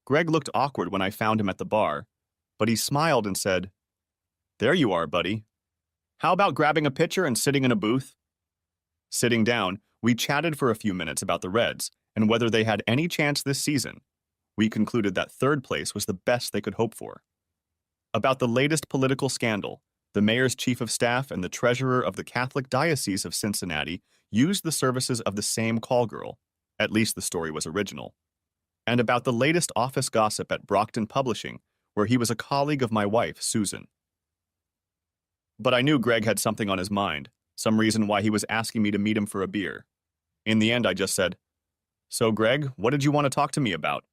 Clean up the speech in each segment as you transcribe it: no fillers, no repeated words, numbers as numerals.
Greg looked awkward when I found him at the bar, but he smiled and said, "There you are, buddy. How about grabbing a pitcher and sitting in a booth?" Sitting down, we chatted for a few minutes about the Reds and whether they had any chance this season. We concluded that third place was the best they could hope for. About the latest political scandal, the mayor's chief of staff and the treasurer of the Catholic Diocese of Cincinnati used the services of the same call girl. At least the story was original. And about the latest office gossip at Brockton Publishing, where he was a colleague of my wife, Susan. But I knew Greg had something on his mind, some reason why he was asking me to meet him for a beer. In the end, I just said, "So, Greg, what did you want to talk to me about?"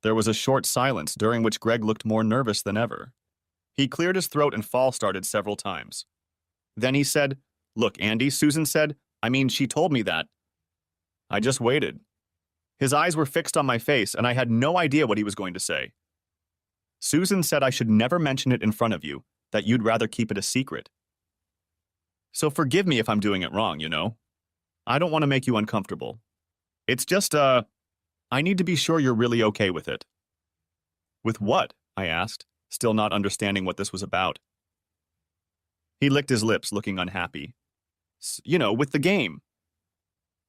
There was a short silence, during which Greg looked more nervous than ever. He cleared his throat and false started several times. Then he said, "Look, Andy," Susan said, she told me that." I just waited. His eyes were fixed on my face, and I had no idea what he was going to say. "Susan said I should never mention it in front of you, that you'd rather keep it a secret. So forgive me if I'm doing it wrong, you know. I don't want to make you uncomfortable. It's just, I need to be sure you're really okay with it." "With what?" I asked, still not understanding what this was about. He licked his lips, looking unhappy. With the game.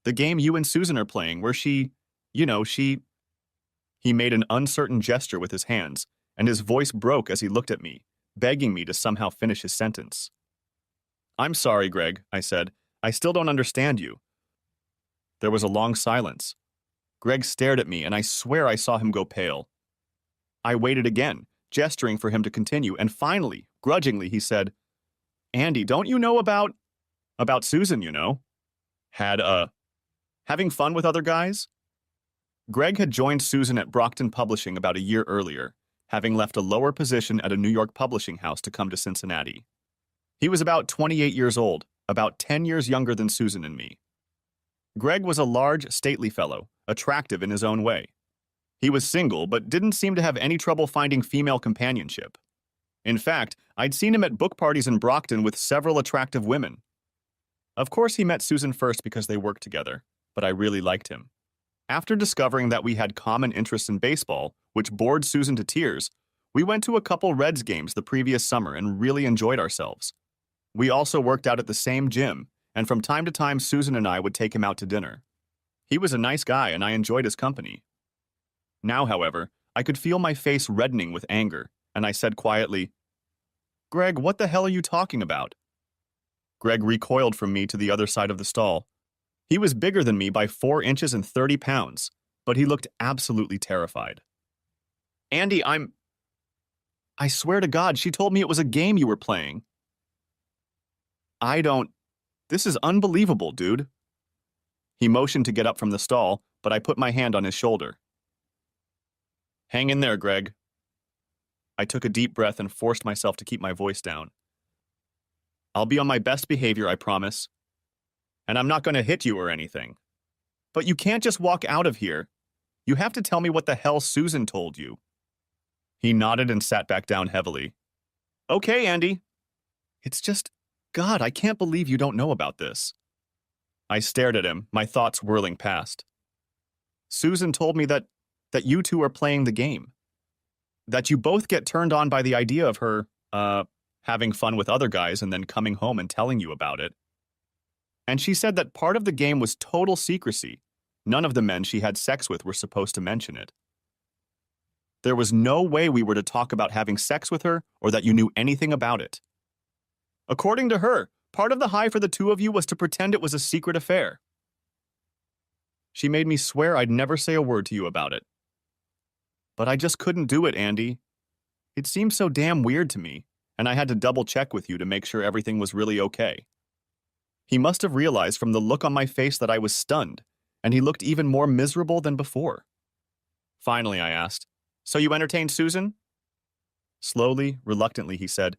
The game you and Susan are playing, where she... He made an uncertain gesture with his hands, and his voice broke as he looked at me, begging me to somehow finish his sentence. "I'm sorry, Greg," I said. "I still don't understand you." There was a long silence. Greg stared at me, and I swear I saw him go pale. I waited again, gesturing for him to continue, and finally, grudgingly, he said, "Andy, don't you know about Susan, you know? Having fun with other guys?" Greg had joined Susan at Brockton Publishing about a year earlier, having left a lower position at a New York publishing house to come to Cincinnati. He was about 28 years old, about 10 years younger than Susan and me. Greg was a large, stately fellow, attractive in his own way. He was single, but didn't seem to have any trouble finding female companionship. In fact, I'd seen him at book parties in Brockton with several attractive women. Of course, he met Susan first because they worked together, but I really liked him. After discovering that we had common interests in baseball, which bored Susan to tears, we went to a couple Reds games the previous summer and really enjoyed ourselves. We also worked out at the same gym, and from time to time Susan and I would take him out to dinner. He was a nice guy and I enjoyed his company. Now, however, I could feel my face reddening with anger, and I said quietly, "Greg, what the hell are you talking about?" Greg recoiled from me to the other side of the stall. He was bigger than me by 4 inches and 30 pounds, but he looked absolutely terrified. "Andy, I swear to God, she told me it was a game you were playing." This is unbelievable, dude." He motioned to get up from the stall, but I put my hand on his shoulder. "Hang in there, Greg." I took a deep breath and forced myself to keep my voice down. "I'll be on my best behavior, I promise. And I'm not going to hit you or anything. But you can't just walk out of here. You have to tell me what the hell Susan told you." He nodded and sat back down heavily. "Okay, Andy." "It's just, God, I can't believe you don't know about this." I stared at him, my thoughts whirling past. "Susan told me that you two are playing the game. That you both get turned on by the idea of her, having fun with other guys and then coming home and telling you about it. And she said that part of the game was total secrecy. None of the men she had sex with were supposed to mention it. There was no way we were to talk about having sex with her or that you knew anything about it. According to her, part of the high for the two of you was to pretend it was a secret affair. She made me swear I'd never say a word to you about it. But I just couldn't do it, Andy. It seemed so damn weird to me, and I had to double-check with you to make sure everything was really okay." He must have realized from the look on my face that I was stunned, and he looked even more miserable than before. Finally, I asked, "So you entertained Susan?" Slowly, reluctantly, he said,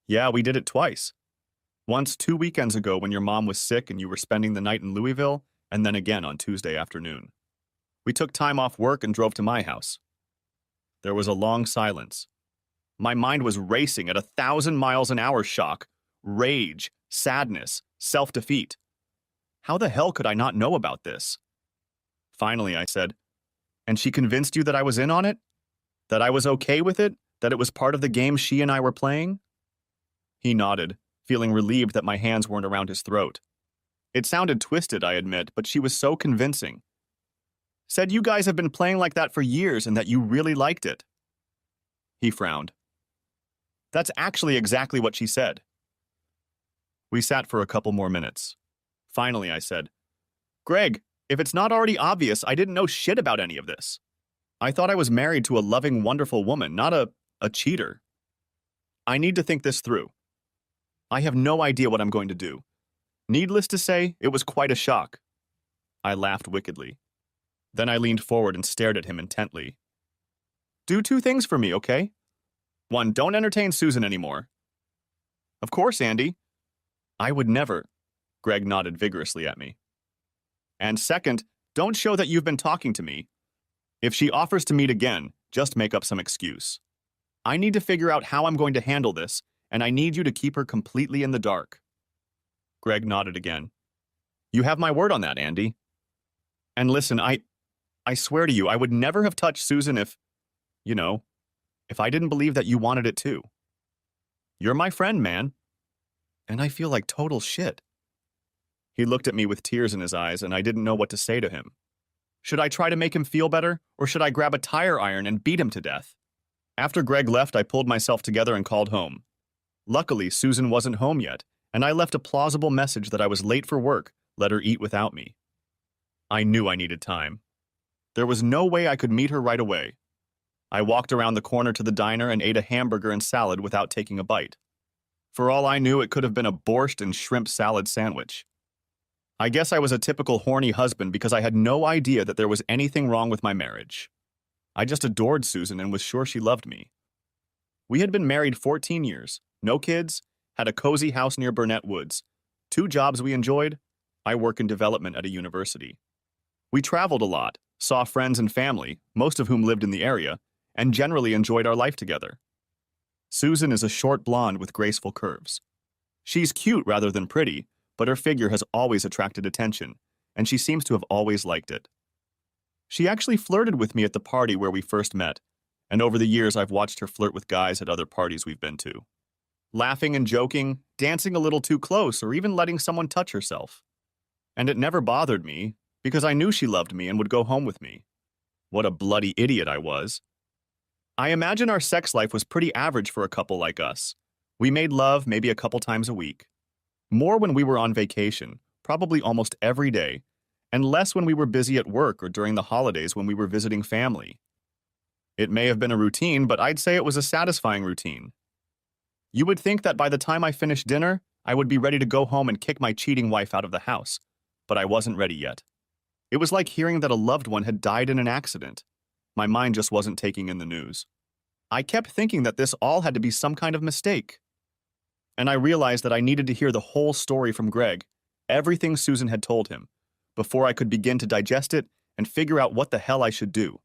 "Yeah, we did it twice. Once 2 weekends ago when your mom was sick and you were spending the night in Louisville, and then again on Tuesday afternoon. We took time off work and drove to my house." There was a long silence. My mind was racing at 1,000 miles an hour shock, rage, sadness, self-defeat. How the hell could I not know about this? Finally, I said, And she convinced you that I was in on it? That I was okay with it? That it was part of the game she and I were playing? He nodded, feeling relieved that my hands weren't around his throat. It sounded twisted, I admit, but she was so convincing. Said you guys have been playing like that for years and that you really liked it. He frowned. That's actually exactly what she said. We sat for a couple more minutes. Finally, I said, Greg, if it's not already obvious, I didn't know shit about any of this. I thought I was married to a loving, wonderful woman, not a cheater. I need to think this through. I have no idea what I'm going to do. Needless to say, it was quite a shock. I laughed wickedly. Then I leaned forward and stared at him intently. Do two things for me, okay? One, don't entertain Susan anymore. Of course, Andy. I would never. Greg nodded vigorously at me. And second, don't show that you've been talking to me. If she offers to meet again, just make up some excuse. I need to figure out how I'm going to handle this, and I need you to keep her completely in the dark. Greg nodded again. You have my word on that, Andy. And listen, I swear to you, I would never have touched Susan if I didn't believe that you wanted it too. You're my friend, man. And I feel like total shit. He looked at me with tears in his eyes, and I didn't know what to say to him. Should I try to make him feel better, or should I grab a tire iron and beat him to death? After Greg left, I pulled myself together and called home. Luckily, Susan wasn't home yet, and I left a plausible message that I was late for work, let her eat without me. I knew I needed time. There was no way I could meet her right away. I walked around the corner to the diner and ate a hamburger and salad without taking a bite. For all I knew, it could have been a borscht and shrimp salad sandwich. I guess I was a typical horny husband because I had no idea that there was anything wrong with my marriage. I just adored Susan and was sure she loved me. We had been married 14 years, no kids, had a cozy house near Burnett Woods, 2 jobs we enjoyed. I work in development at a university. We traveled a lot, saw friends and family, most of whom lived in the area, and generally enjoyed our life together. Susan is a short blonde with graceful curves. She's cute rather than pretty, but her figure has always attracted attention, and she seems to have always liked it. She actually flirted with me at the party where we first met, and over the years I've watched her flirt with guys at other parties we've been to. Laughing and joking, dancing a little too close, or even letting someone touch herself. And it never bothered me, because I knew she loved me and would go home with me. What a bloody idiot I was. I imagine our sex life was pretty average for a couple like us. We made love maybe a couple times a week. More when we were on vacation, probably almost every day, and less when we were busy at work or during the holidays when we were visiting family. It may have been a routine, but I'd say it was a satisfying routine. You would think that by the time I finished dinner, I would be ready to go home and kick my cheating wife out of the house, but I wasn't ready yet. It was like hearing that a loved one had died in an accident. My mind just wasn't taking in the news. I kept thinking that this all had to be some kind of mistake. And I realized that I needed to hear the whole story from Greg, everything Susan had told him, before I could begin to digest it and figure out what the hell I should do.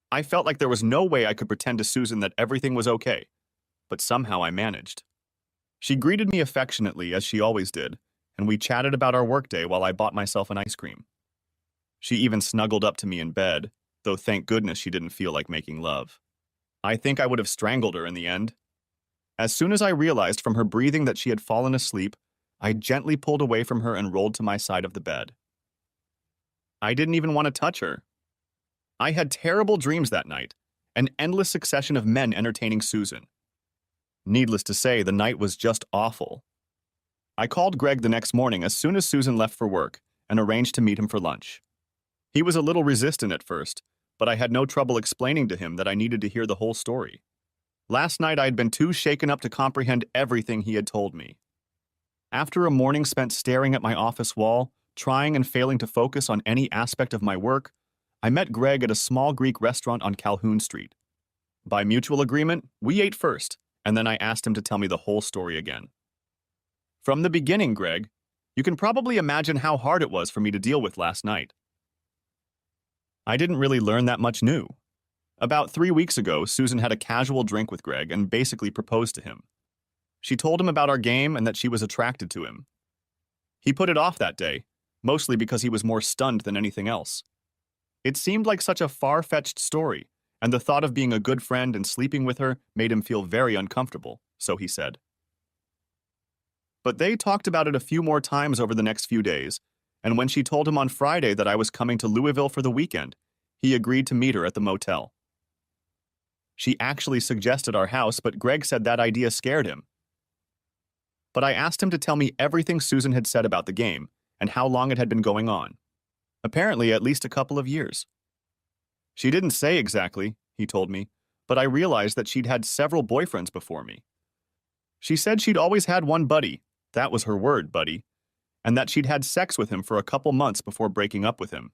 I felt like there was no way I could pretend to Susan that everything was okay, but somehow I managed. She greeted me affectionately, as she always did, and we chatted about our workday while I bought myself an ice cream. She even snuggled up to me in bed, though thank goodness she didn't feel like making love. I think I would have strangled her in the end. As soon as I realized from her breathing that she had fallen asleep, I gently pulled away from her and rolled to my side of the bed. I didn't even want to touch her. I had terrible dreams that night, an endless succession of men entertaining Susan. Needless to say, the night was just awful. I called Greg the next morning as soon as Susan left for work and arranged to meet him for lunch. He was a little resistant at first, but I had no trouble explaining to him that I needed to hear the whole story. Last night I had been too shaken up to comprehend everything he had told me. After a morning spent staring at my office wall, trying and failing to focus on any aspect of my work, I met Greg at a small Greek restaurant on Calhoun Street. By mutual agreement, we ate first, and then I asked him to tell me the whole story again. From the beginning, Greg, you can probably imagine how hard it was for me to deal with last night. I didn't really learn that much new. About 3 weeks ago, Susan had a casual drink with Greg and basically proposed to him. She told him about our game and that she was attracted to him. He put it off that day, mostly because he was more stunned than anything else. It seemed like such a far-fetched story, and the thought of being a good friend and sleeping with her made him feel very uncomfortable, so he said. But they talked about it a few more times over the next few days, and when she told him on Friday that I was coming to Louisville for the weekend, he agreed to meet her at the motel. She actually suggested our house, but Greg said that idea scared him. But I asked him to tell me everything Susan had said about the game and how long it had been going on. Apparently, at least a couple of years. She didn't say exactly, he told me, but I realized that she'd had several boyfriends before me. She said she'd always had one buddy, that was her word, buddy, and that she'd had sex with him for a couple months before breaking up with him.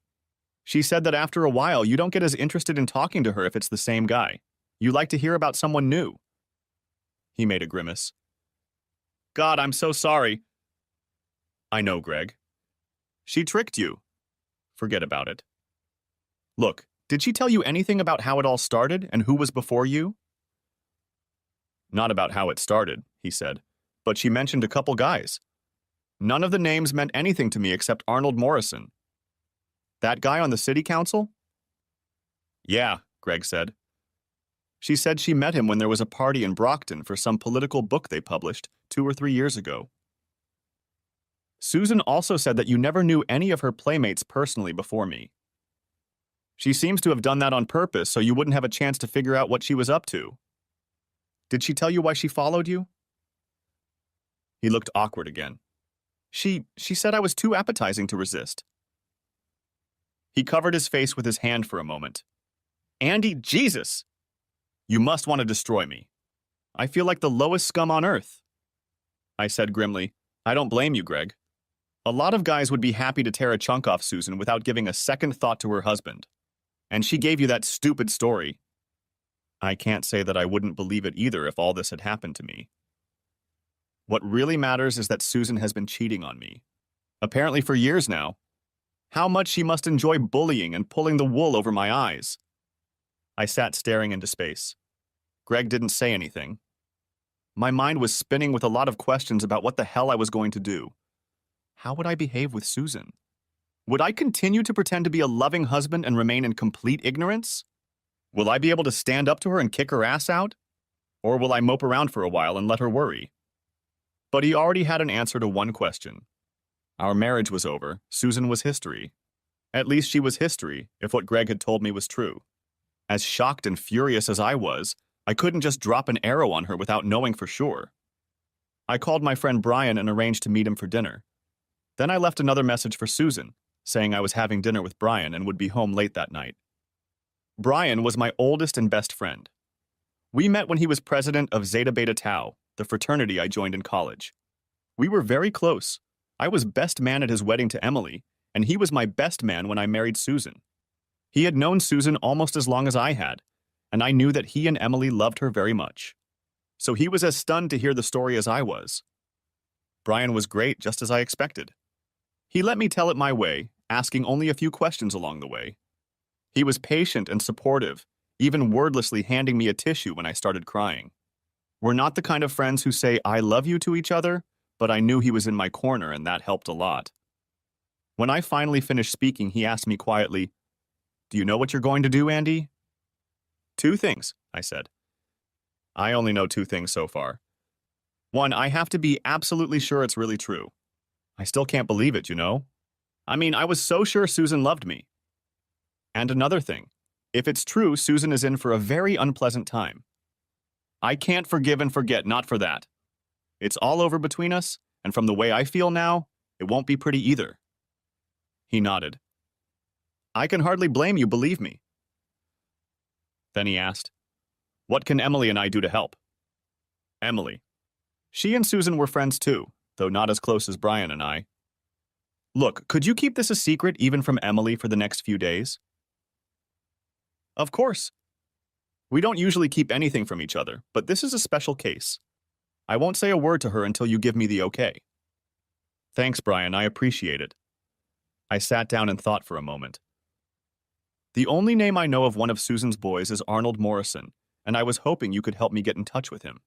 She said that after a while, you don't get as interested in talking to her if it's the same guy. You like to hear about someone new. He made a grimace. God, I'm so sorry. I know, Greg. She tricked you. Forget about it. Look, did she tell you anything about how it all started and who was before you? Not about how it started, he said, but she mentioned a couple guys. None of the names meant anything to me except Arnold Morrison. That guy on the city council? Yeah, Greg said. She said she met him when there was a party in Brockton for some political book they published 2 or 3 years ago. Susan also said that you never knew any of her playmates personally before me. She seems to have done that on purpose so you wouldn't have a chance to figure out what she was up to. Did she tell you why she followed you? He looked awkward again. She said I was too appetizing to resist. He covered his face with his hand for a moment. Andy, Jesus! You must want to destroy me. I feel like the lowest scum on earth. I said grimly, I don't blame you, Greg. A lot of guys would be happy to tear a chunk off Susan without giving a second thought to her husband. And she gave you that stupid story. I can't say that I wouldn't believe it either if all this had happened to me. What really matters is that Susan has been cheating on me. Apparently for years now. How much she must enjoy bullying and pulling the wool over my eyes. I sat staring into space. Greg didn't say anything. My mind was spinning with a lot of questions about what the hell I was going to do. How would I behave with Susan? Would I continue to pretend to be a loving husband and remain in complete ignorance? Will I be able to stand up to her and kick her ass out? Or will I mope around for a while and let her worry? But he already had an answer to one question. Our marriage was over. Susan was history. At least she was history, if what Greg had told me was true. As shocked and furious as I was, I couldn't just drop an arrow on her without knowing for sure. I called my friend Brian and arranged to meet him for dinner. Then I left another message for Susan, saying I was having dinner with Brian and would be home late that night. Brian was my oldest and best friend. We met when he was president of Zeta Beta Tau, the fraternity I joined in college. We were very close. I was best man at his wedding to Emily, and he was my best man when I married Susan. He had known Susan almost as long as I had, and I knew that he and Emily loved her very much. So he was as stunned to hear the story as I was. Brian was great, just as I expected. He let me tell it my way, asking only a few questions along the way. He was patient and supportive, even wordlessly handing me a tissue when I started crying. We're not the kind of friends who say I love you to each other, but I knew he was in my corner and that helped a lot. When I finally finished speaking, he asked me quietly, "Do you know what you're going to do, Andy?" "2 things," I said. I only know 2 things so far. 1, I have to be absolutely sure it's really true. I still can't believe it, you know? I mean, I was so sure Susan loved me. And another thing, if it's true, Susan is in for a very unpleasant time. I can't forgive and forget, not for that. It's all over between us, and from the way I feel now, it won't be pretty either. He nodded. I can hardly blame you, believe me. Then he asked, "What can Emily and I do to help?" Emily. She and Susan were friends too, though not as close as Brian and I. Look, could you keep this a secret even from Emily for the next few days? Of course. We don't usually keep anything from each other, but this is a special case. I won't say a word to her until you give me the okay. Thanks, Brian, I appreciate it. I sat down and thought for a moment. The only name I know of one of Susan's boys is Arnold Morrison, and I was hoping you could help me get in touch with him.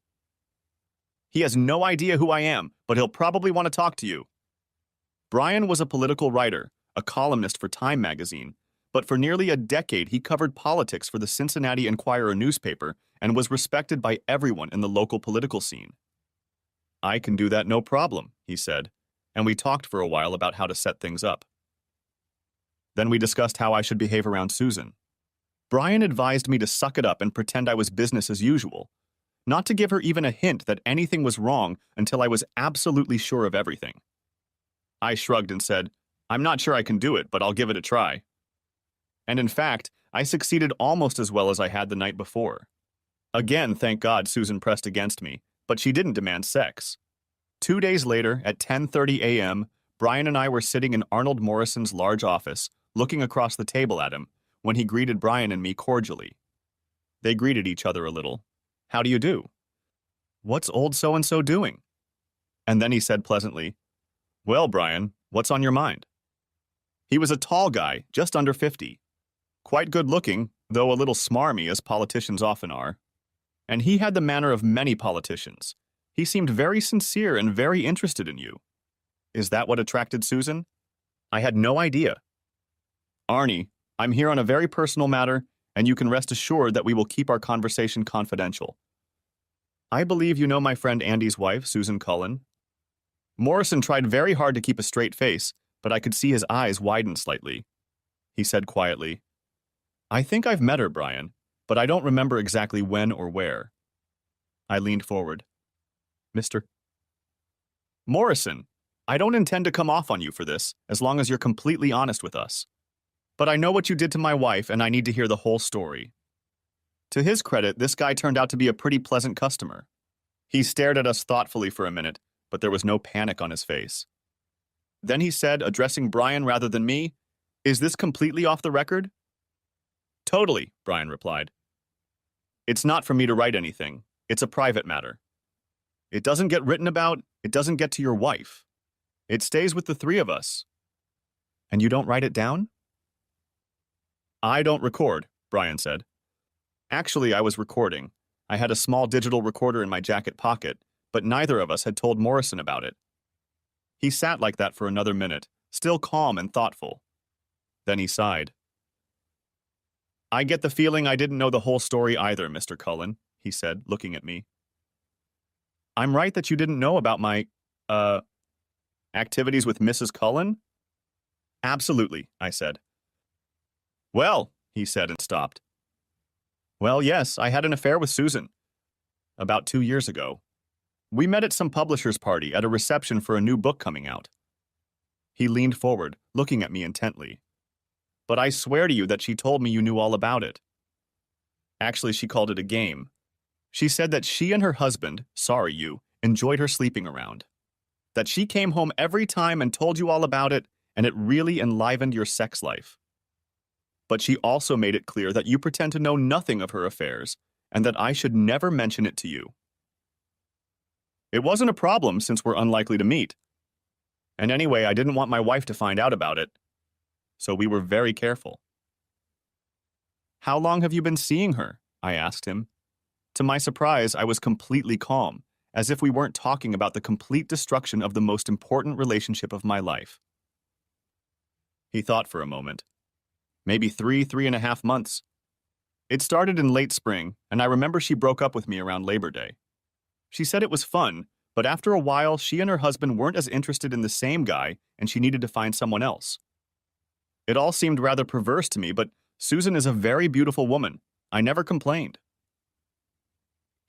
He has no idea who I am, but he'll probably want to talk to you. Brian was a political writer, a columnist for Time magazine, but for nearly a decade he covered politics for the Cincinnati Enquirer newspaper and was respected by everyone in the local political scene. I can do that no problem, he said, and we talked for a while about how to set things up. Then we discussed how I should behave around Susan. Brian advised me to suck it up and pretend I was business as usual, not to give her even a hint that anything was wrong until I was absolutely sure of everything. I shrugged and said, I'm not sure I can do it, but I'll give it a try. And in fact, I succeeded almost as well as I had the night before. Again, thank God, Susan pressed against me, but she didn't demand sex. 2 days later, at 10:30 a.m., Brian and I were sitting in Arnold Morrison's large office, looking across the table at him, when he greeted Brian and me cordially. They greeted each other a little. How do you do? What's old so-and-so doing? And then he said pleasantly, Well, Brian, what's on your mind? He was a tall guy, just under 50. Quite good-looking, though a little smarmy, as politicians often are. And he had the manner of many politicians. He seemed very sincere and very interested in you. Is that what attracted Susan? I had no idea. Arnie, I'm here on a very personal matter, and you can rest assured that we will keep our conversation confidential. I believe you know my friend Andy's wife, Susan Cullen. Morrison tried very hard to keep a straight face, but I could see his eyes widen slightly. He said quietly, I think I've met her, Brian, but I don't remember exactly when or where. I leaned forward. Mr. Morrison, I don't intend to come off on you for this, as long as you're completely honest with us. But I know what you did to my wife, and I need to hear the whole story. To his credit, this guy turned out to be a pretty pleasant customer. He stared at us thoughtfully for a minute, but there was no panic on his face. Then he said, addressing Brian rather than me, Is this completely off the record? Totally, Brian replied. It's not for me to write anything. It's a private matter. It doesn't get written about, it doesn't get to your wife. It stays with the three of us. And you don't write it down? I don't record, Brian said. Actually, I was recording. I had a small digital recorder in my jacket pocket, but neither of us had told Morrison about it. He sat like that for another minute, still calm and thoughtful. Then he sighed. I get the feeling I didn't know the whole story either, Mr. Cullen, he said, looking at me. I'm right that you didn't know about my, activities with Mrs. Cullen? Absolutely, I said. Well, he said and stopped. Well, yes, I had an affair with Susan. About 2 years ago. We met at some publisher's party at a reception for a new book coming out. He leaned forward, looking at me intently. But I swear to you that she told me you knew all about it. Actually, she called it a game. She said that she and her husband, sorry you, enjoyed her sleeping around. That she came home every time and told you all about it, and it really enlivened your sex life. But she also made it clear that you pretend to know nothing of her affairs, and that I should never mention it to you. It wasn't a problem since we're unlikely to meet. And anyway, I didn't want my wife to find out about it. So we were very careful. How long have you been seeing her? I asked him. To my surprise, I was completely calm, as if we weren't talking about the complete destruction of the most important relationship of my life. He thought for a moment. Maybe 3.5 months. It started in late spring, and I remember she broke up with me around Labor Day. She said it was fun, but after a while, she and her husband weren't as interested in the same guy, and she needed to find someone else. It all seemed rather perverse to me, but Susan is a very beautiful woman. I never complained.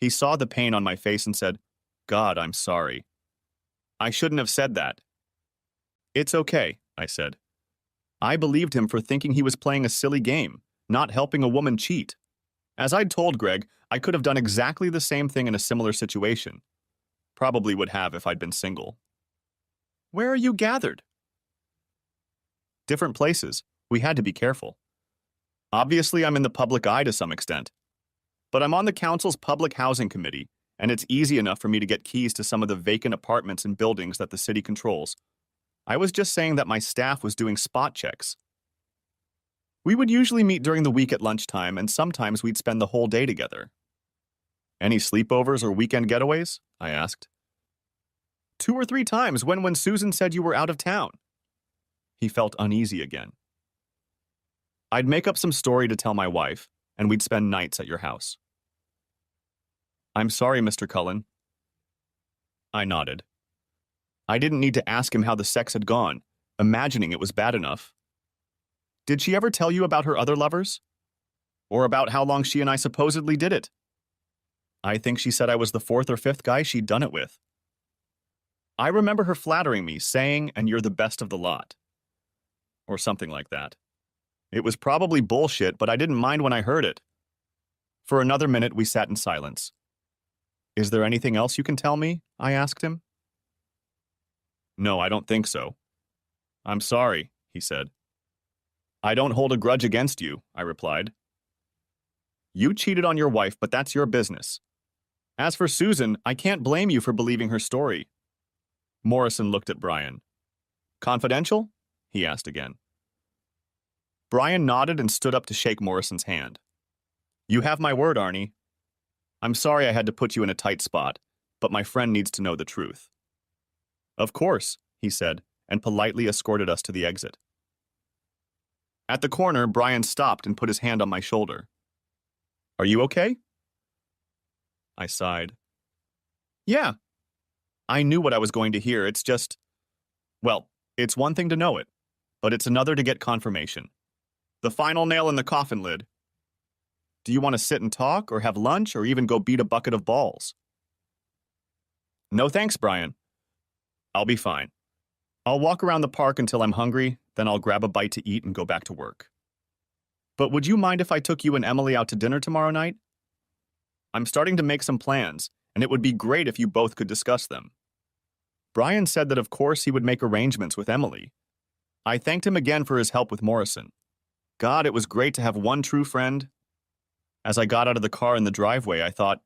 He saw the pain on my face and said, God, I'm sorry. I shouldn't have said that. It's okay, I said. I believed him for thinking he was playing a silly game, not helping a woman cheat. As I'd told Greg, I could have done exactly the same thing in a similar situation. Probably would have if I'd been single. Where are you gathered? Different places. We had to be careful. Obviously, I'm in the public eye to some extent. But I'm on the council's public housing committee, and it's easy enough for me to get keys to some of the vacant apartments and buildings that the city controls. I was just saying that my staff was doing spot checks. We would usually meet during the week at lunchtime, and sometimes we'd spend the whole day together. Any sleepovers or weekend getaways? I asked. 2 or 3 times when Susan said you were out of town. He felt uneasy again. I'd make up some story to tell my wife, and we'd spend nights at your house. I'm sorry, Mr. Cullen. I nodded. I didn't need to ask him how the sex had gone, imagining it was bad enough. Did she ever tell you about her other lovers? Or about how long she and I supposedly did it? I think she said I was the fourth or fifth guy she'd done it with. I remember her flattering me, saying, "And you're the best of the lot." Or something like that. It was probably bullshit, but I didn't mind when I heard it. For another minute, we sat in silence. Is there anything else you can tell me? I asked him. No, I don't think so. I'm sorry, he said. I don't hold a grudge against you, I replied. You cheated on your wife, but that's your business. As for Susan, I can't blame you for believing her story. Morrison looked at Brian. Confidential? He asked again. Brian nodded and stood up to shake Morrison's hand. You have my word, Arnie. I'm sorry I had to put you in a tight spot, but my friend needs to know the truth. Of course, he said, and politely escorted us to the exit. At the corner, Brian stopped and put his hand on my shoulder. Are you okay? I sighed. Yeah. I knew what I was going to hear. It's just, well, it's one thing to know it, but it's another to get confirmation. The final nail in the coffin lid. Do you want to sit and talk, or have lunch, or even go beat a bucket of balls? No thanks, Brian. I'll be fine. I'll walk around the park until I'm hungry, then I'll grab a bite to eat and go back to work. But would you mind if I took you and Emily out to dinner tomorrow night? I'm starting to make some plans, and it would be great if you both could discuss them. Brian said that of course he would make arrangements with Emily. I thanked him again for his help with Morrison. God, it was great to have one true friend. As I got out of the car in the driveway, I thought,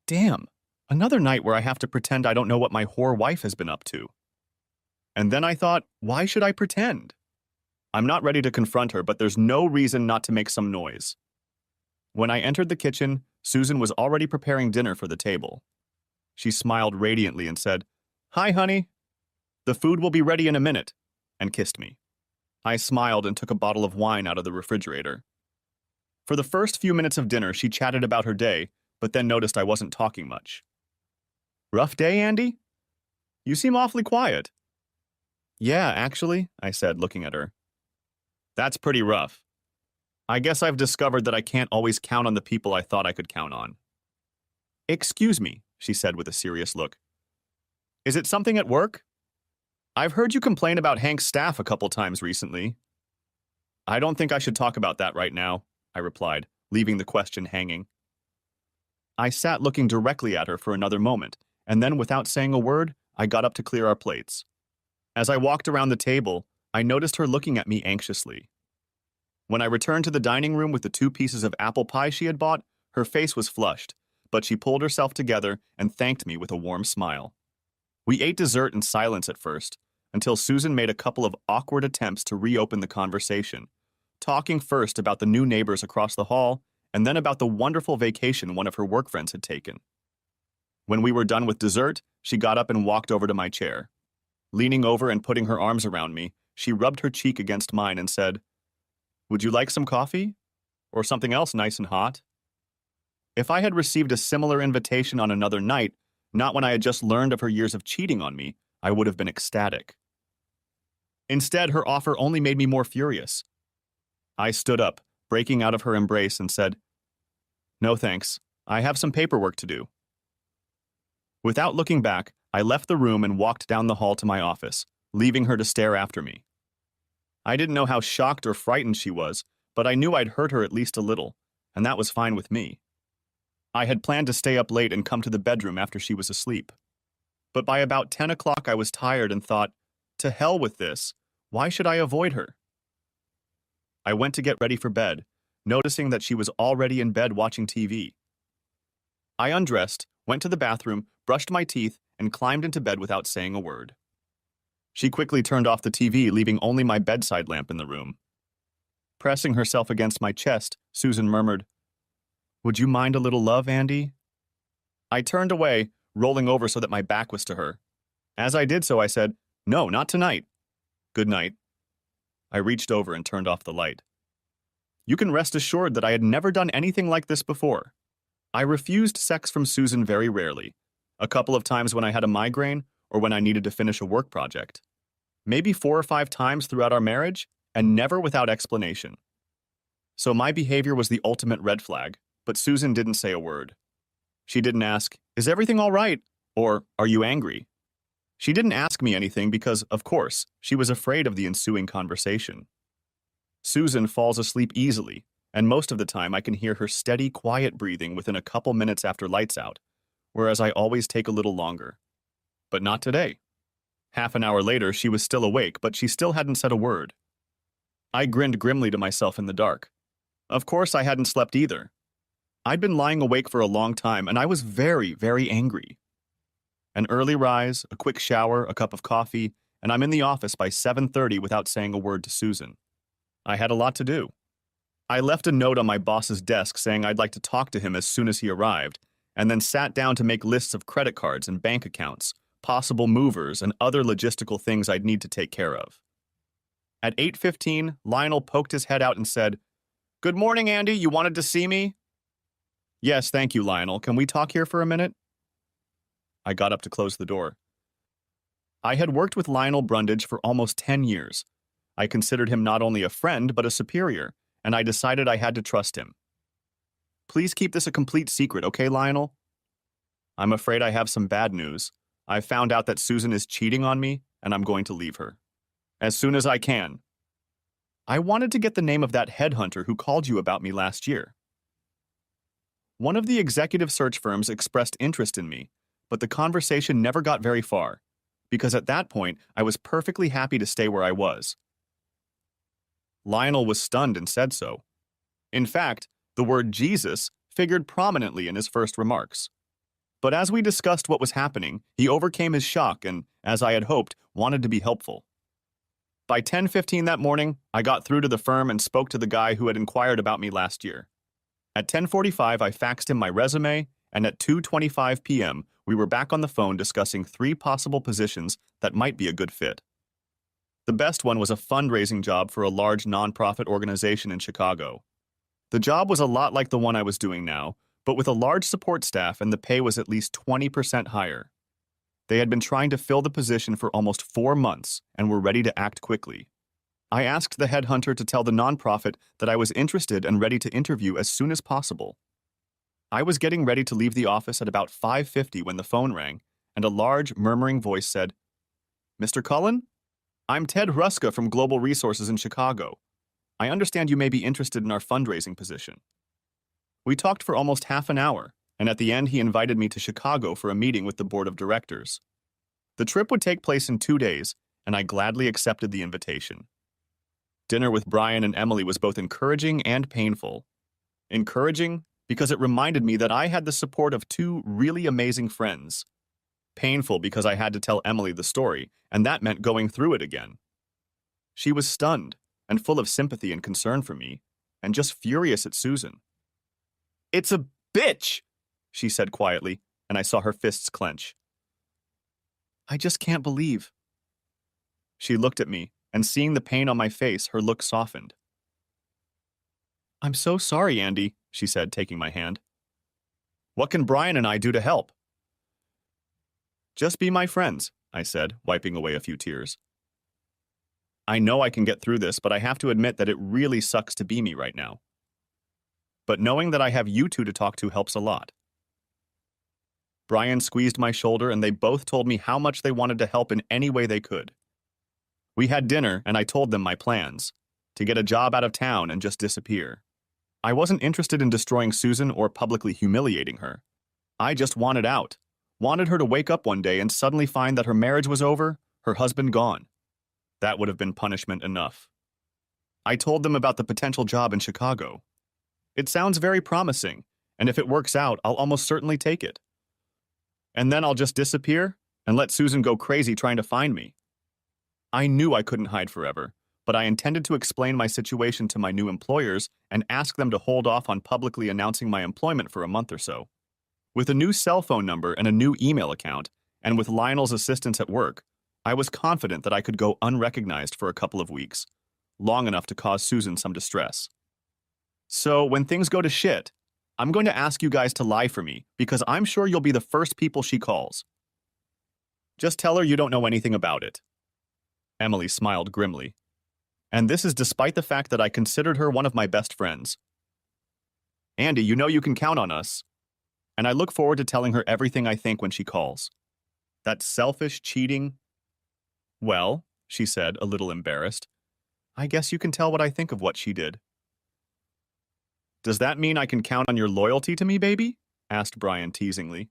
damn, another night where I have to pretend I don't know what my whore wife has been up to. And then I thought, why should I pretend? I'm not ready to confront her, but there's no reason not to make some noise. When I entered the kitchen, Susan was already preparing dinner for the table. She smiled radiantly and said, Hi, honey. The food will be ready in a minute, and kissed me. I smiled and took a bottle of wine out of the refrigerator. For the first few minutes of dinner, she chatted about her day, but then noticed I wasn't talking much. Rough day, Andy? You seem awfully quiet. Yeah, actually, I said, looking at her. That's pretty rough. I guess I've discovered that I can't always count on the people I thought I could count on. Excuse me, she said with a serious look. Is it something at work? I've heard you complain about Hank's staff a couple times recently. I don't think I should talk about that right now, I replied, leaving the question hanging. I sat looking directly at her for another moment, and then without saying a word, I got up to clear our plates. As I walked around the table, I noticed her looking at me anxiously. When I returned to the dining room with the 2 pieces of apple pie she had bought, her face was flushed, but she pulled herself together and thanked me with a warm smile. We ate dessert in silence at first, until Susan made a couple of awkward attempts to reopen the conversation, talking first about the new neighbors across the hall and then about the wonderful vacation one of her work friends had taken. When we were done with dessert, she got up and walked over to my chair. Leaning over and putting her arms around me, she rubbed her cheek against mine and said, Would you like some coffee? Or something else nice and hot? If I had received a similar invitation on another night, not when I had just learned of her years of cheating on me, I would have been ecstatic. Instead, her offer only made me more furious. I stood up, breaking out of her embrace, and said, No thanks, I have some paperwork to do. Without looking back, I left the room and walked down the hall to my office, leaving her to stare after me. I didn't know how shocked or frightened she was, but I knew I'd hurt her at least a little, and that was fine with me. I had planned to stay up late and come to the bedroom after she was asleep. But by about 10 o'clock I was tired and thought, to hell with this, why should I avoid her? I went to get ready for bed, noticing that she was already in bed watching TV. I undressed, went to the bathroom, brushed my teeth, and climbed into bed without saying a word. She quickly turned off the TV, leaving only my bedside lamp in the room. Pressing herself against my chest, Susan murmured, Would you mind a little love, Andy? I turned away, rolling over so that my back was to her. As I did so, I said, No, not tonight. Good night. I reached over and turned off the light. You can rest assured that I had never done anything like this before. I refused sex from Susan very rarely, a couple of times when I had a migraine or when I needed to finish a work project. Maybe 4 or 5 times throughout our marriage, and never without explanation. So my behavior was the ultimate red flag, but Susan didn't say a word. She didn't ask, "Is everything all right?" or "Are you angry?" She didn't ask me anything because, of course, she was afraid of the ensuing conversation. Susan falls asleep easily, and most of the time I can hear her steady, quiet breathing within a couple minutes after lights out, whereas I always take a little longer. But not today. Half an hour later, she was still awake, but she still hadn't said a word. I grinned grimly to myself in the dark. Of course, I hadn't slept either. I'd been lying awake for a long time, and I was very, very angry. An early rise, a quick shower, a cup of coffee, and I'm in the office by 7:30 without saying a word to Susan. I had a lot to do. I left a note on my boss's desk saying I'd like to talk to him as soon as he arrived, and then sat down to make lists of credit cards and bank accounts, possible movers, and other logistical things I'd need to take care of. At 8:15, Lionel poked his head out and said, "Good morning, Andy. You wanted to see me?" "Yes, thank you, Lionel. Can we talk here for a minute?" I got up to close the door. I had worked with Lionel Brundage for almost 10 years. I considered him not only a friend, but a superior, and I decided I had to trust him. "Please keep this a complete secret, okay, Lionel?" "I'm afraid I have some bad news. I've found out that Susan is cheating on me, and I'm going to leave her. As soon as I can." "I wanted to get the name of that headhunter who called you about me last year." One of the executive search firms expressed interest in me, but the conversation never got very far, because at that point I was perfectly happy to stay where I was. Lionel was stunned and said so. In fact, the word Jesus figured prominently in his first remarks. But as we discussed what was happening, he overcame his shock and, as I had hoped, wanted to be helpful. By 10:15 that morning, I got through to the firm and spoke to the guy who had inquired about me last year. At 10:45, I faxed him my resume, and at 2:25 p.m., we were back on the phone discussing 3 possible positions that might be a good fit. The best one was a fundraising job for a large nonprofit organization in Chicago. The job was a lot like the one I was doing now, but with a large support staff, and the pay was at least 20% higher. They had been trying to fill the position for almost 4 months and were ready to act quickly. I asked the headhunter to tell the nonprofit that I was interested and ready to interview as soon as possible. I was getting ready to leave the office at about 5:50 when the phone rang, and a large, murmuring voice said, "Mr. Cullen? I'm Ted Hruska from Global Resources in Chicago. I understand you may be interested in our fundraising position." We talked for almost half an hour, and at the end he invited me to Chicago for a meeting with the board of directors. The trip would take place in 2 days, and I gladly accepted the invitation. Dinner with Brian and Emily was both encouraging and painful. Encouraging because it reminded me that I had the support of 2 really amazing friends. Painful because I had to tell Emily the story, and that meant going through it again. She was stunned and full of sympathy and concern for me, and just furious at Susan. "It's a bitch," she said quietly, and I saw her fists clench. "I just can't believe." She looked at me, and seeing the pain on my face, her look softened. "I'm so sorry, Andy," she said, taking my hand. "What can Brian and I do to help?" "Just be my friends," I said, wiping away a few tears. "I know I can get through this, but I have to admit that it really sucks to be me right now. But knowing that I have you 2 to talk to helps a lot." Brian squeezed my shoulder, and they both told me how much they wanted to help in any way they could. We had dinner, and I told them my plans: to get a job out of town and just disappear. I wasn't interested in destroying Susan or publicly humiliating her. I just wanted out. Wanted her to wake up one day and suddenly find that her marriage was over, her husband gone. That would have been punishment enough. I told them about the potential job in Chicago. It sounds very promising, and if it works out, I'll almost certainly take it. And then I'll just disappear and let Susan go crazy trying to find me. I knew I couldn't hide forever, but I intended to explain my situation to my new employers and ask them to hold off on publicly announcing my employment for a month or so. With a new cell phone number and a new email account, and with Lionel's assistance at work, I was confident that I could go unrecognized for a couple of weeks, long enough to cause Susan some distress. So when things go to shit, I'm going to ask you guys to lie for me because I'm sure you'll be the first people she calls. Just tell her you don't know anything about it. Emily smiled grimly. And this is despite the fact that I considered her one of my best friends. Andy, you know you can count on us. And I look forward to telling her everything I think when she calls. That selfish, cheating... Well, she said, a little embarrassed, I guess you can tell what I think of what she did. Does that mean I can count on your loyalty to me, baby? Asked Brian teasingly.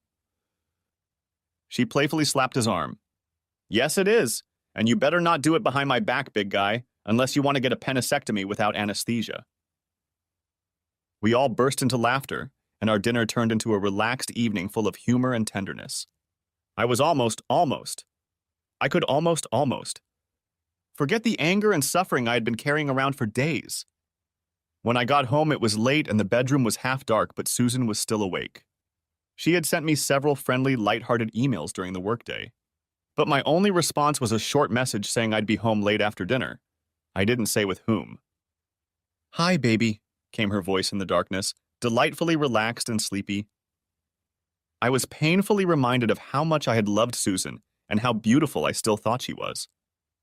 She playfully slapped his arm. Yes, it is. And you better not do it behind my back, big guy, unless you want to get a penicectomy without anesthesia. We all burst into laughter, and our dinner turned into a relaxed evening full of humor and tenderness. I was almost. I could almost. Forget the anger and suffering I had been carrying around for days. When I got home, it was late and the bedroom was half dark, but Susan was still awake. She had sent me several friendly, light-hearted emails during the workday. But my only response was a short message saying I'd be home late after dinner. I didn't say with whom. Hi, baby, came her voice in the darkness, delightfully relaxed and sleepy. I was painfully reminded of how much I had loved Susan and how beautiful I still thought she was.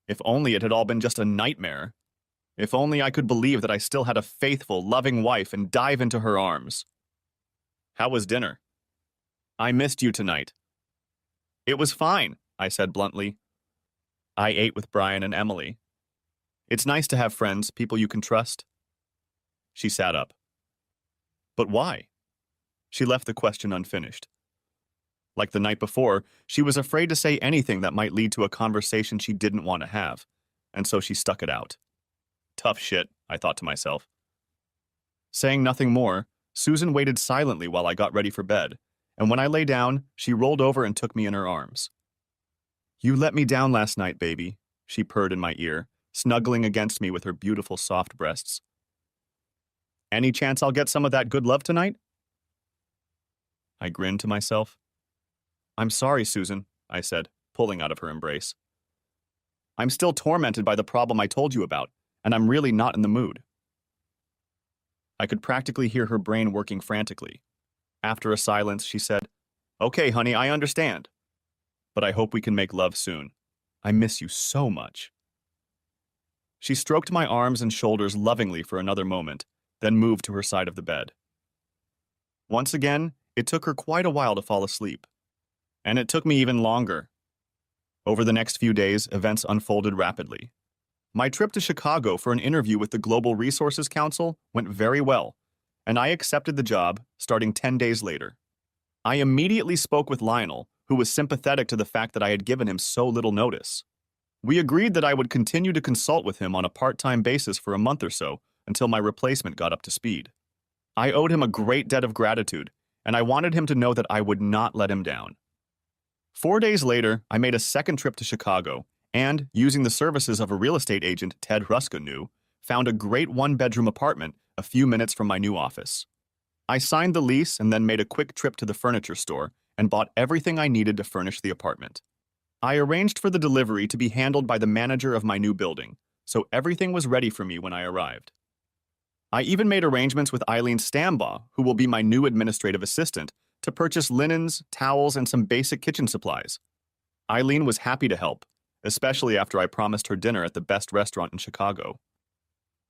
If only it had all been just a nightmare. If only I could believe that I still had a faithful, loving wife and dive into her arms. How was dinner? I missed you tonight. It was fine, I said bluntly. I ate with Brian and Emily. It's nice to have friends, people you can trust. She sat up. But why? She left the question unfinished. Like the night before, she was afraid to say anything that might lead to a conversation she didn't want to have, and so she stuck it out. Tough shit, I thought to myself. Saying nothing more, Susan waited silently while I got ready for bed, and when I lay down, she rolled over and took me in her arms. You let me down last night, baby, she purred in my ear, snuggling against me with her beautiful soft breasts. Any chance I'll get some of that good love tonight? I grinned to myself. I'm sorry, Susan, I said, pulling out of her embrace. I'm still tormented by the problem I told you about, and I'm really not in the mood. I could practically hear her brain working frantically. After a silence, she said, Okay, honey, I understand. But I hope we can make love soon. I miss you so much. She stroked my arms and shoulders lovingly for another moment, then moved to her side of the bed. Once again, it took her quite a while to fall asleep. And it took me even longer. Over the next few days, events unfolded rapidly. My trip to Chicago for an interview with the Global Resources Council went very well, and I accepted the job starting 10 days later. I immediately spoke with Lionel, who was sympathetic to the fact that I had given him so little notice. We agreed that I would continue to consult with him on a part-time basis for a month or so until my replacement got up to speed. I owed him a great debt of gratitude, and I wanted him to know that I would not let him down. 4 days later, I made a second trip to Chicago and, using the services of a real estate agent Ted Hruska knew, found a great one-bedroom apartment a few minutes from my new office. I signed the lease and then made a quick trip to the furniture store and bought everything I needed to furnish the apartment. I arranged for the delivery to be handled by the manager of my new building, so everything was ready for me when I arrived. I even made arrangements with Eileen Stambaugh, who will be my new administrative assistant, to purchase linens, towels, and some basic kitchen supplies. Eileen was happy to help, especially after I promised her dinner at the best restaurant in Chicago.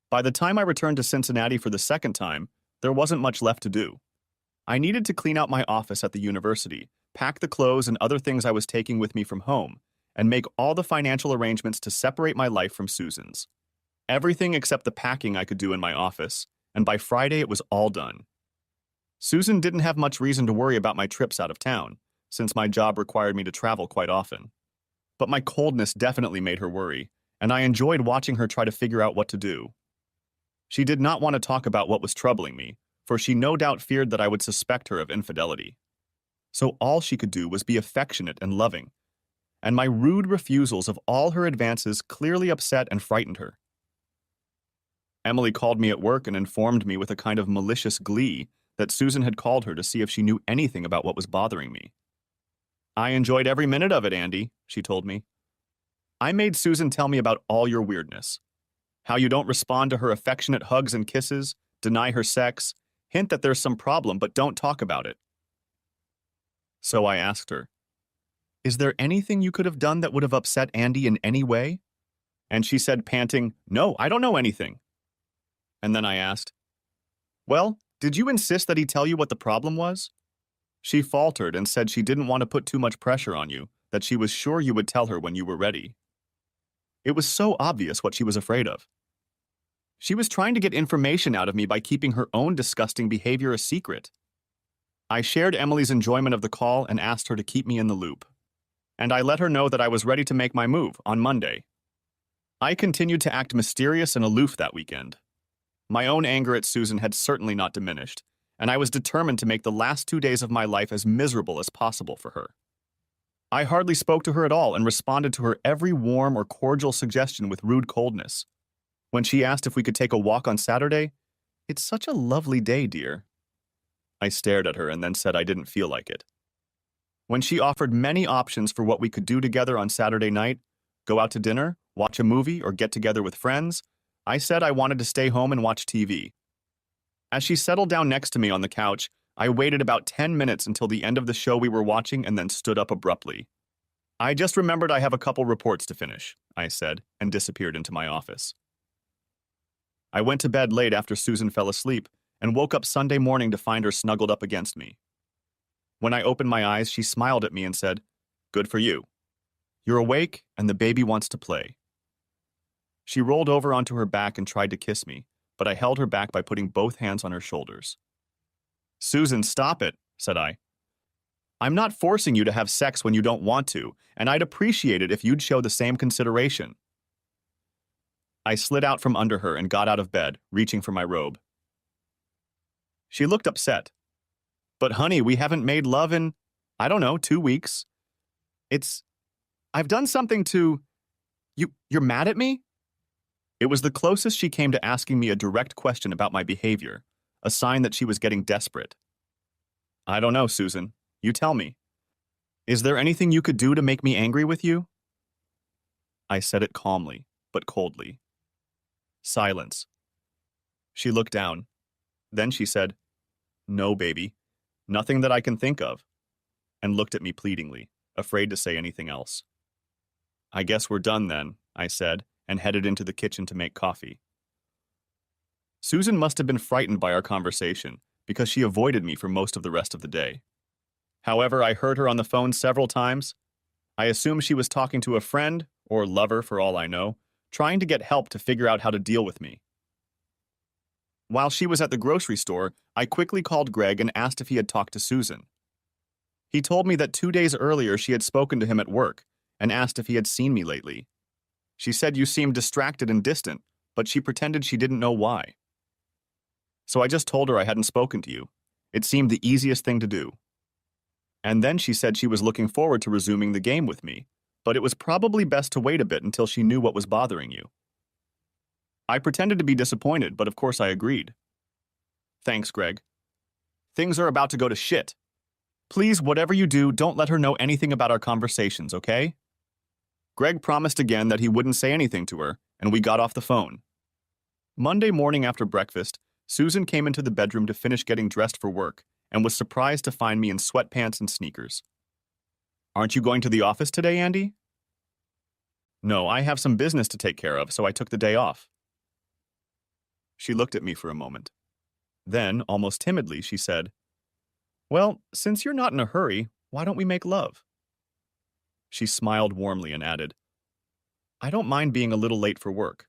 By the time I returned to Cincinnati for the second time, there wasn't much left to do. I needed to clean out my office at the university, pack the clothes and other things I was taking with me from home, and make all the financial arrangements to separate my life from Susan's. Everything except the packing I could do in my office, and by Friday it was all done. Susan didn't have much reason to worry about my trips out of town, since my job required me to travel quite often. But my coldness definitely made her worry, and I enjoyed watching her try to figure out what to do. She did not want to talk about what was troubling me, for she no doubt feared that I would suspect her of infidelity. So all she could do was be affectionate and loving, and my rude refusals of all her advances clearly upset and frightened her. Emily called me at work and informed me with a kind of malicious glee that Susan had called her to see if she knew anything about what was bothering me. I enjoyed every minute of it, Andy, she told me. I made Susan tell me about all your weirdness. How you don't respond to her affectionate hugs and kisses, deny her sex, hint that there's some problem but don't talk about it. So I asked her, "Is there anything you could have done that would have upset Andy in any way?" And she said, panting, "No, I don't know anything." And then I asked, "Well, did you insist that he tell you what the problem was?" She faltered and said she didn't want to put too much pressure on you, that she was sure you would tell her when you were ready. It was so obvious what she was afraid of. She was trying to get information out of me by keeping her own disgusting behavior a secret. I shared Emily's enjoyment of the call and asked her to keep me in the loop. And I let her know that I was ready to make my move on Monday. I continued to act mysterious and aloof that weekend. My own anger at Susan had certainly not diminished, and I was determined to make the last 2 days of my life as miserable as possible for her. I hardly spoke to her at all and responded to her every warm or cordial suggestion with rude coldness. When she asked if we could take a walk on Saturday, "It's such a lovely day, dear." I stared at her and then said I didn't feel like it. When she offered many options for what we could do together on Saturday night, go out to dinner, watch a movie, or get together with friends, I said I wanted to stay home and watch TV. As she settled down next to me on the couch, I waited about 10 minutes until the end of the show we were watching and then stood up abruptly. "I just remembered I have a couple reports to finish," I said, and disappeared into my office. I went to bed late after Susan fell asleep and woke up Sunday morning to find her snuggled up against me. When I opened my eyes, she smiled at me and said, "Good for you. You're awake and the baby wants to play." She rolled over onto her back and tried to kiss me, but I held her back by putting both hands on her shoulders. "Susan, stop it," said I. "I'm not forcing you to have sex when you don't want to, and I'd appreciate it if you'd show the same consideration." I slid out from under her and got out of bed, reaching for my robe. She looked upset. "But honey, we haven't made love in, I don't know, 2 weeks. I've done something to, you're mad at me?" It was the closest she came to asking me a direct question about my behavior, a sign that she was getting desperate. "I don't know, Susan. You tell me. Is there anything you could do to make me angry with you?" I said it calmly, but coldly. Silence. She looked down. Then she said, "No, baby. Nothing that I can think of," and looked at me pleadingly, afraid to say anything else. "I guess we're done then," I said, and headed into the kitchen to make coffee. Susan must have been frightened by our conversation, because she avoided me for most of the rest of the day. However, I heard her on the phone several times. I assume she was talking to a friend, or lover for all I know, trying to get help to figure out how to deal with me. While she was at the grocery store, I quickly called Greg and asked if he had talked to Susan. He told me that 2 days earlier she had spoken to him at work and asked if he had seen me lately. She said you seemed distracted and distant, but she pretended she didn't know why. So I just told her I hadn't spoken to you. It seemed the easiest thing to do. And then she said she was looking forward to resuming the game with me, but it was probably best to wait a bit until she knew what was bothering you. I pretended to be disappointed, but of course I agreed. "Thanks, Greg. Things are about to go to shit. Please, whatever you do, don't let her know anything about our conversations, okay?" Greg promised again that he wouldn't say anything to her, and we got off the phone. Monday morning after breakfast, Susan came into the bedroom to finish getting dressed for work and was surprised to find me in sweatpants and sneakers. "Aren't you going to the office today, Andy?" "No, I have some business to take care of, so I took the day off." She looked at me for a moment. Then, almost timidly, she said, "Well, since you're not in a hurry, why don't we make love?" She smiled warmly and added, "I don't mind being a little late for work."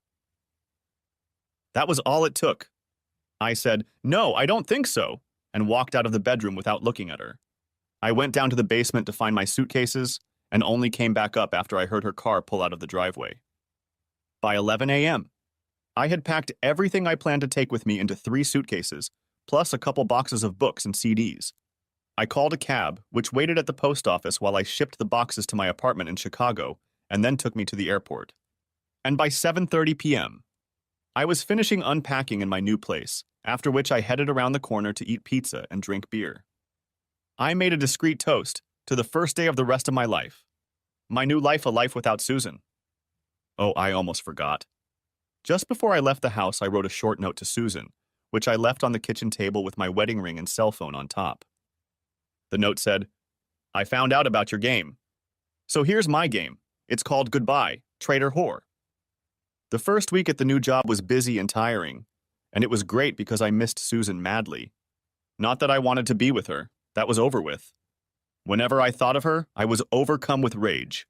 That was all it took. I said, "No, I don't think so," and walked out of the bedroom without looking at her. I went down to the basement to find my suitcases and only came back up after I heard her car pull out of the driveway. By 11 a.m., I had packed everything I planned to take with me into 3 suitcases, plus a couple boxes of books and CDs. I called a cab, which waited at the post office while I shipped the boxes to my apartment in Chicago, and then took me to the airport. And by 7:30 p.m., I was finishing unpacking in my new place, after which I headed around the corner to eat pizza and drink beer. I made a discreet toast to the first day of the rest of my life. My new life, a life without Susan. Oh, I almost forgot. Just before I left the house, I wrote a short note to Susan, which I left on the kitchen table with my wedding ring and cell phone on top. The note said, "I found out about your game. So here's my game. It's called Goodbye, Traitor Whore." The first week at the new job was busy and tiring, and it was great because I missed Susan madly. Not that I wanted to be with her. That was over with. Whenever I thought of her, I was overcome with rage.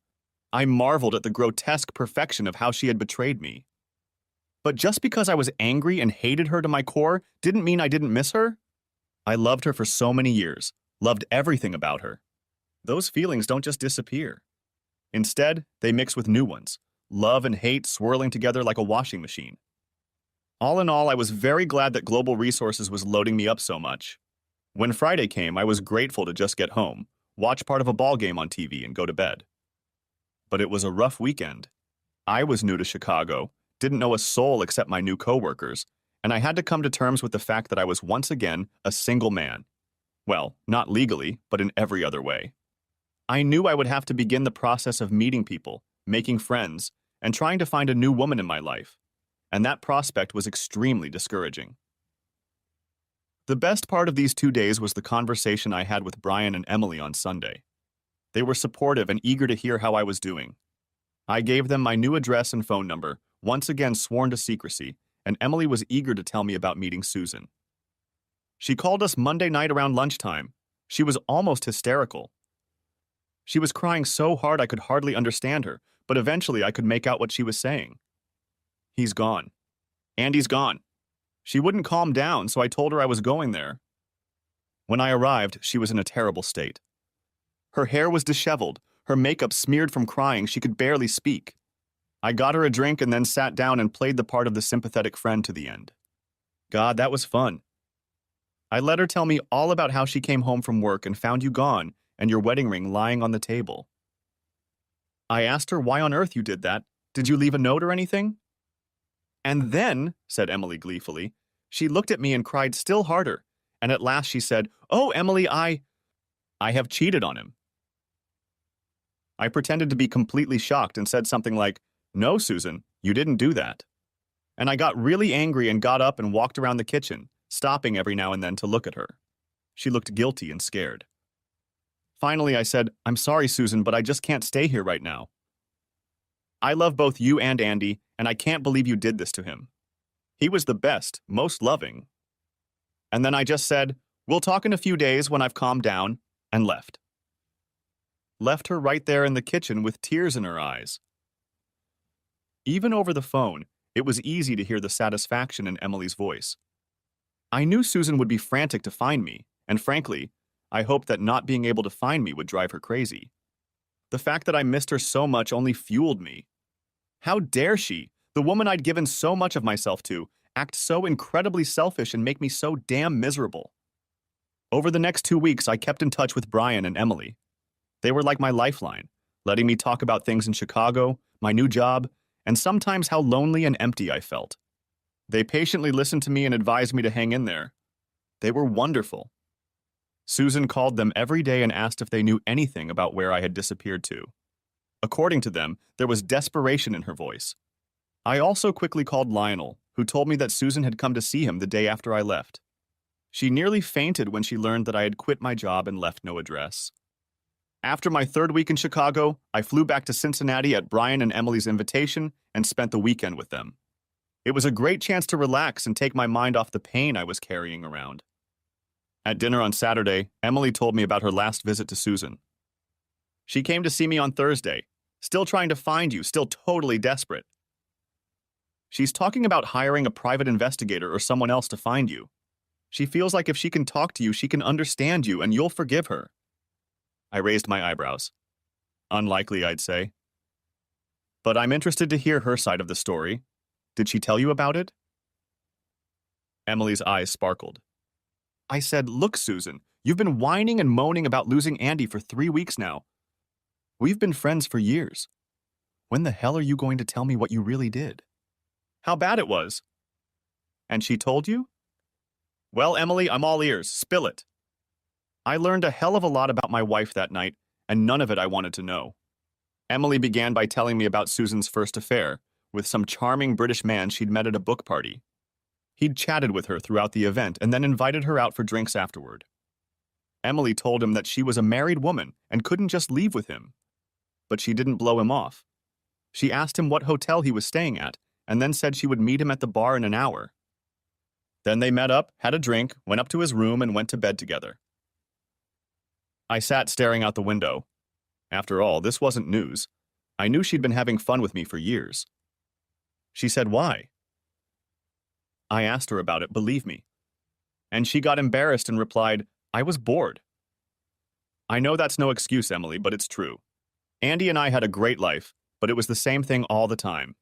I marveled at the grotesque perfection of how she had betrayed me. But just because I was angry and hated her to my core didn't mean I didn't miss her. I loved her for so many years, loved everything about her. Those feelings don't just disappear. Instead, they mix with new ones, love and hate swirling together like a washing machine. All in all, I was very glad that Global Resources was loading me up so much. When Friday came, I was grateful to just get home, watch part of a ball game on TV, and go to bed. But it was a rough weekend. I was new to Chicago, didn't know a soul except my new coworkers, and I had to come to terms with the fact that I was once again a single man. Well, not legally, but in every other way. I knew I would have to begin the process of meeting people, making friends, and trying to find a new woman in my life, and that prospect was extremely discouraging. The best part of these 2 days was the conversation I had with Brian and Emily on Sunday. They were supportive and eager to hear how I was doing. I gave them my new address and phone number, once again sworn to secrecy, and Emily was eager to tell me about meeting Susan. She called us Monday night around lunchtime. She was almost hysterical. She was crying so hard I could hardly understand her, but eventually I could make out what she was saying. "He's gone. Andy's gone." She wouldn't calm down, so I told her I was going there. When I arrived, she was in a terrible state. Her hair was disheveled, her makeup smeared from crying, she could barely speak. I got her a drink and then sat down and played the part of the sympathetic friend to the end. God, that was fun. I let her tell me all about how she came home from work and found you gone and your wedding ring lying on the table. I asked her why on earth you did that. Did you leave a note or anything? "And then," said Emily gleefully, "she looked at me and cried still harder, and at last she said, 'Oh, Emily, I have cheated on him.'" I pretended to be completely shocked and said something like, "No, Susan, you didn't do that." And I got really angry and got up and walked around the kitchen, stopping every now and then to look at her. She looked guilty and scared. Finally, I said, "I'm sorry, Susan, but I just can't stay here right now. I love both you and Andy, and I can't believe you did this to him. He was the best, most loving." And then I just said, "We'll talk in a few days when I've calmed down," and left. Left her right there in the kitchen with tears in her eyes. Even over the phone, it was easy to hear the satisfaction in Emily's voice. I knew Susan would be frantic to find me, and frankly, I hoped that not being able to find me would drive her crazy. The fact that I missed her so much only fueled me. How dare she, the woman I'd given so much of myself to, act so incredibly selfish and make me so damn miserable? Over the next 2 weeks, I kept in touch with Brian and Emily. They were like my lifeline, letting me talk about things in Chicago, my new job, and sometimes how lonely and empty I felt. They patiently listened to me and advised me to hang in there. They were wonderful. Susan called them every day and asked if they knew anything about where I had disappeared to. According to them, there was desperation in her voice. I also quickly called Lionel, who told me that Susan had come to see him the day after I left. She nearly fainted when she learned that I had quit my job and left no address. After my 3rd week in Chicago, I flew back to Cincinnati at Brian and Emily's invitation and spent the weekend with them. It was a great chance to relax and take my mind off the pain I was carrying around. At dinner on Saturday, Emily told me about her last visit to Susan. "She came to see me on Thursday, still trying to find you, still totally desperate. She's talking about hiring a private investigator or someone else to find you. She feels like if she can talk to you, she can understand you and you'll forgive her." I raised my eyebrows. Unlikely, I'd say. But I'm interested to hear her side of the story. Did she tell you about it? Emily's eyes sparkled. I said, "Look, Susan, you've been whining and moaning about losing Andy for 3 weeks now. We've been friends for years. When the hell are you going to tell me what you really did? How bad it was?" "And she told you?" "Well, Emily, I'm all ears. Spill it." I learned a hell of a lot about my wife that night, and none of it I wanted to know. Emily began by telling me about Susan's first affair with some charming British man she'd met at a book party. He'd chatted with her throughout the event and then invited her out for drinks afterward. Emily told him that she was a married woman and couldn't just leave with him. But she didn't blow him off. She asked him what hotel he was staying at and then said she would meet him at the bar in an hour. Then they met up, had a drink, went up to his room, and went to bed together. I sat staring out the window. After all, this wasn't news. I knew she'd been having fun with me for years. She said, "Why?" I asked her about it, believe me. And she got embarrassed and replied, "I was bored." I know that's no excuse, Emily, but it's true. Andy and I had a great life, but it was the same thing all the time.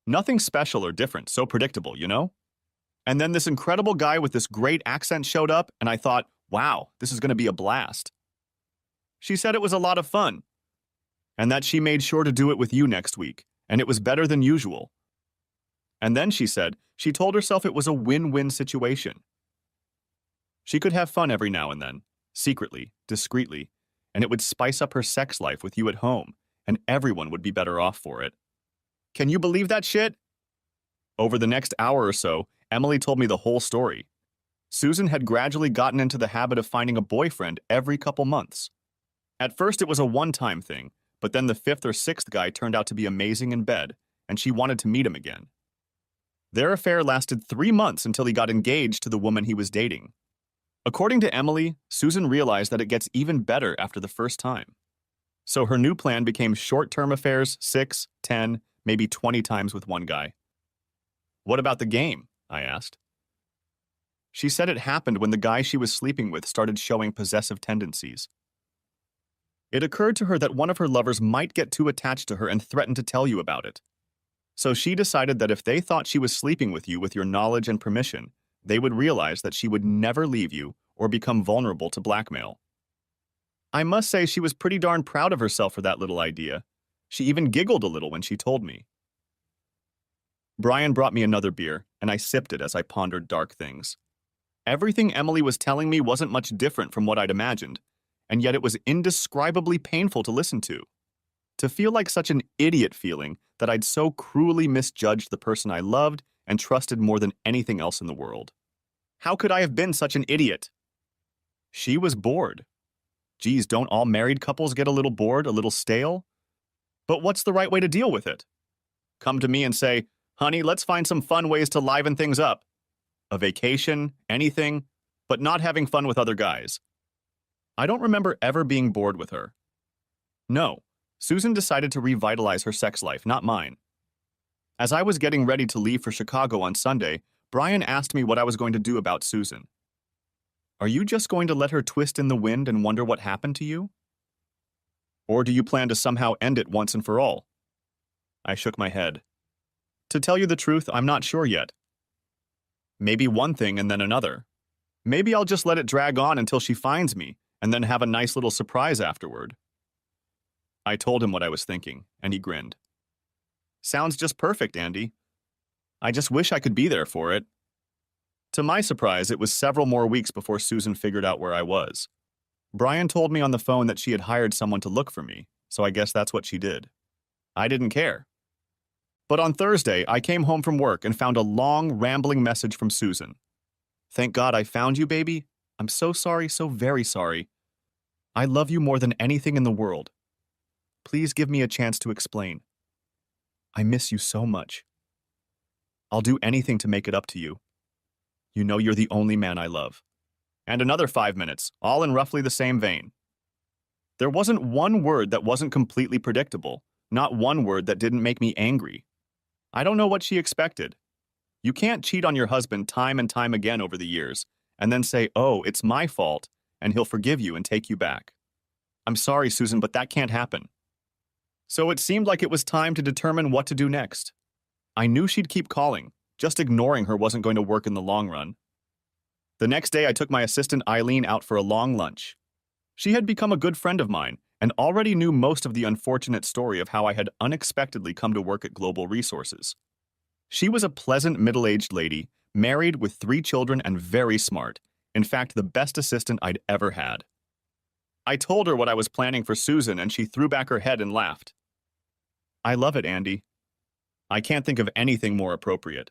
Nothing special or different, so predictable, you know? And then this incredible guy with this great accent showed up, and I thought, wow, this is going to be a blast. She said it was a lot of fun, and that she made sure to do it with you next week, and it was better than usual. And then she said she told herself it was a win-win situation. She could have fun every now and then, secretly, discreetly, and it would spice up her sex life with you at home, and everyone would be better off for it. Can you believe that shit? Over the next hour or so, Emily told me the whole story. Susan had gradually gotten into the habit of finding a boyfriend every couple months. At first, it was a one-time thing, but then the fifth or sixth guy turned out to be amazing in bed, and she wanted to meet him again. Their affair lasted 3 months until he got engaged to the woman he was dating. According to Emily, Susan realized that it gets even better after the first time. So her new plan became short-term affairs 6, 10, maybe 20 times with one guy. What about the game? I asked. She said it happened when the guy she was sleeping with started showing possessive tendencies. It occurred to her that one of her lovers might get too attached to her and threaten to tell you about it. So she decided that if they thought she was sleeping with you with your knowledge and permission, they would realize that she would never leave you or become vulnerable to blackmail. I must say she was pretty darn proud of herself for that little idea. She even giggled a little when she told me. Brian brought me another beer, and I sipped it as I pondered dark things. Everything Emily was telling me wasn't much different from what I'd imagined, and yet it was indescribably painful to listen to. To feel like such an idiot feeling that I'd so cruelly misjudged the person I loved and trusted more than anything else in the world. How could I have been such an idiot? She was bored. Geez, don't all married couples get a little bored, a little stale? But what's the right way to deal with it? Come to me and say, "Honey, let's find some fun ways to liven things up." A vacation, anything, but not having fun with other guys. I don't remember ever being bored with her. No, Susan decided to revitalize her sex life, not mine. As I was getting ready to leave for Chicago on Sunday, Brian asked me what I was going to do about Susan. Are you just going to let her twist in the wind and wonder what happened to you? Or do you plan to somehow end it once and for all? I shook my head. To tell you the truth, I'm not sure yet. Maybe one thing and then another. Maybe I'll just let it drag on until she finds me and then have a nice little surprise afterward. I told him what I was thinking, and he grinned. Sounds just perfect, Andy. I just wish I could be there for it. To my surprise, it was several more weeks before Susan figured out where I was. Brian told me on the phone that she had hired someone to look for me, so I guess that's what she did. I didn't care. But on Thursday, I came home from work and found a long, rambling message from Susan. Thank God I found you, baby. I'm so sorry, so very sorry. I love you more than anything in the world. Please give me a chance to explain. I miss you so much. I'll do anything to make it up to you. You know you're the only man I love. And another 5 minutes, all in roughly the same vein. There wasn't one word that wasn't completely predictable, not one word that didn't make me angry. I don't know what she expected. You can't cheat on your husband time and time again over the years, and then say, oh, it's my fault, and he'll forgive you and take you back. I'm sorry, Susan, but that can't happen. So it seemed like it was time to determine what to do next. I knew she'd keep calling. Just ignoring her wasn't going to work in the long run. The next day, I took my assistant Eileen out for a long lunch. She had become a good friend of mine and already knew most of the unfortunate story of how I had unexpectedly come to work at Global Resources. She was a pleasant middle-aged lady, married with 3 children and very smart. In fact, the best assistant I'd ever had. I told her what I was planning for Susan, and she threw back her head and laughed. I love it, Andy. I can't think of anything more appropriate.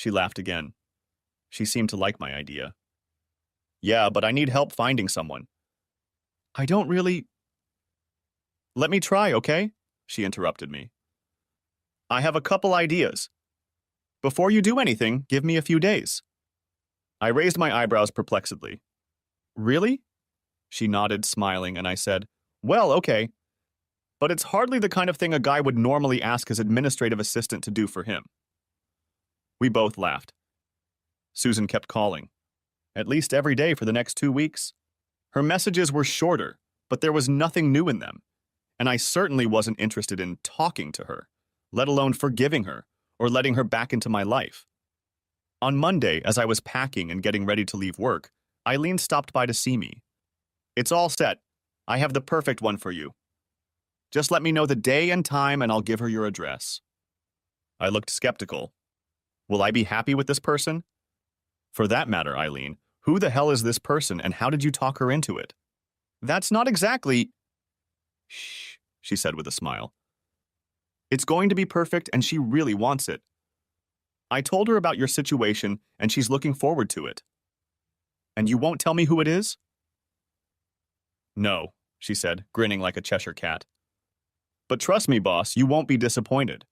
She laughed again. She seemed to like my idea. Yeah, but I need help finding someone. I don't really... Let me try, okay? She interrupted me. I have a couple ideas. Before you do anything, give me a few days. I raised my eyebrows perplexedly. Really? She nodded, smiling, and I said, well, okay. But it's hardly the kind of thing a guy would normally ask his administrative assistant to do for him. We both laughed. Susan kept calling, at least every day for the next 2 weeks. Her messages were shorter, but there was nothing new in them, and I certainly wasn't interested in talking to her, let alone forgiving her or letting her back into my life. On Monday, as I was packing and getting ready to leave work, Eileen stopped by to see me. It's all set. I have the perfect one for you. Just let me know the day and time and I'll give her your address. I looked skeptical. Will I be happy with this person? For that matter, Eileen, who the hell is this person and how did you talk her into it? That's not exactly... Shh, she said with a smile. It's going to be perfect and she really wants it. I told her about your situation and she's looking forward to it. And you won't tell me who it is? No, she said, grinning like a Cheshire cat. But trust me, boss, you won't be disappointed.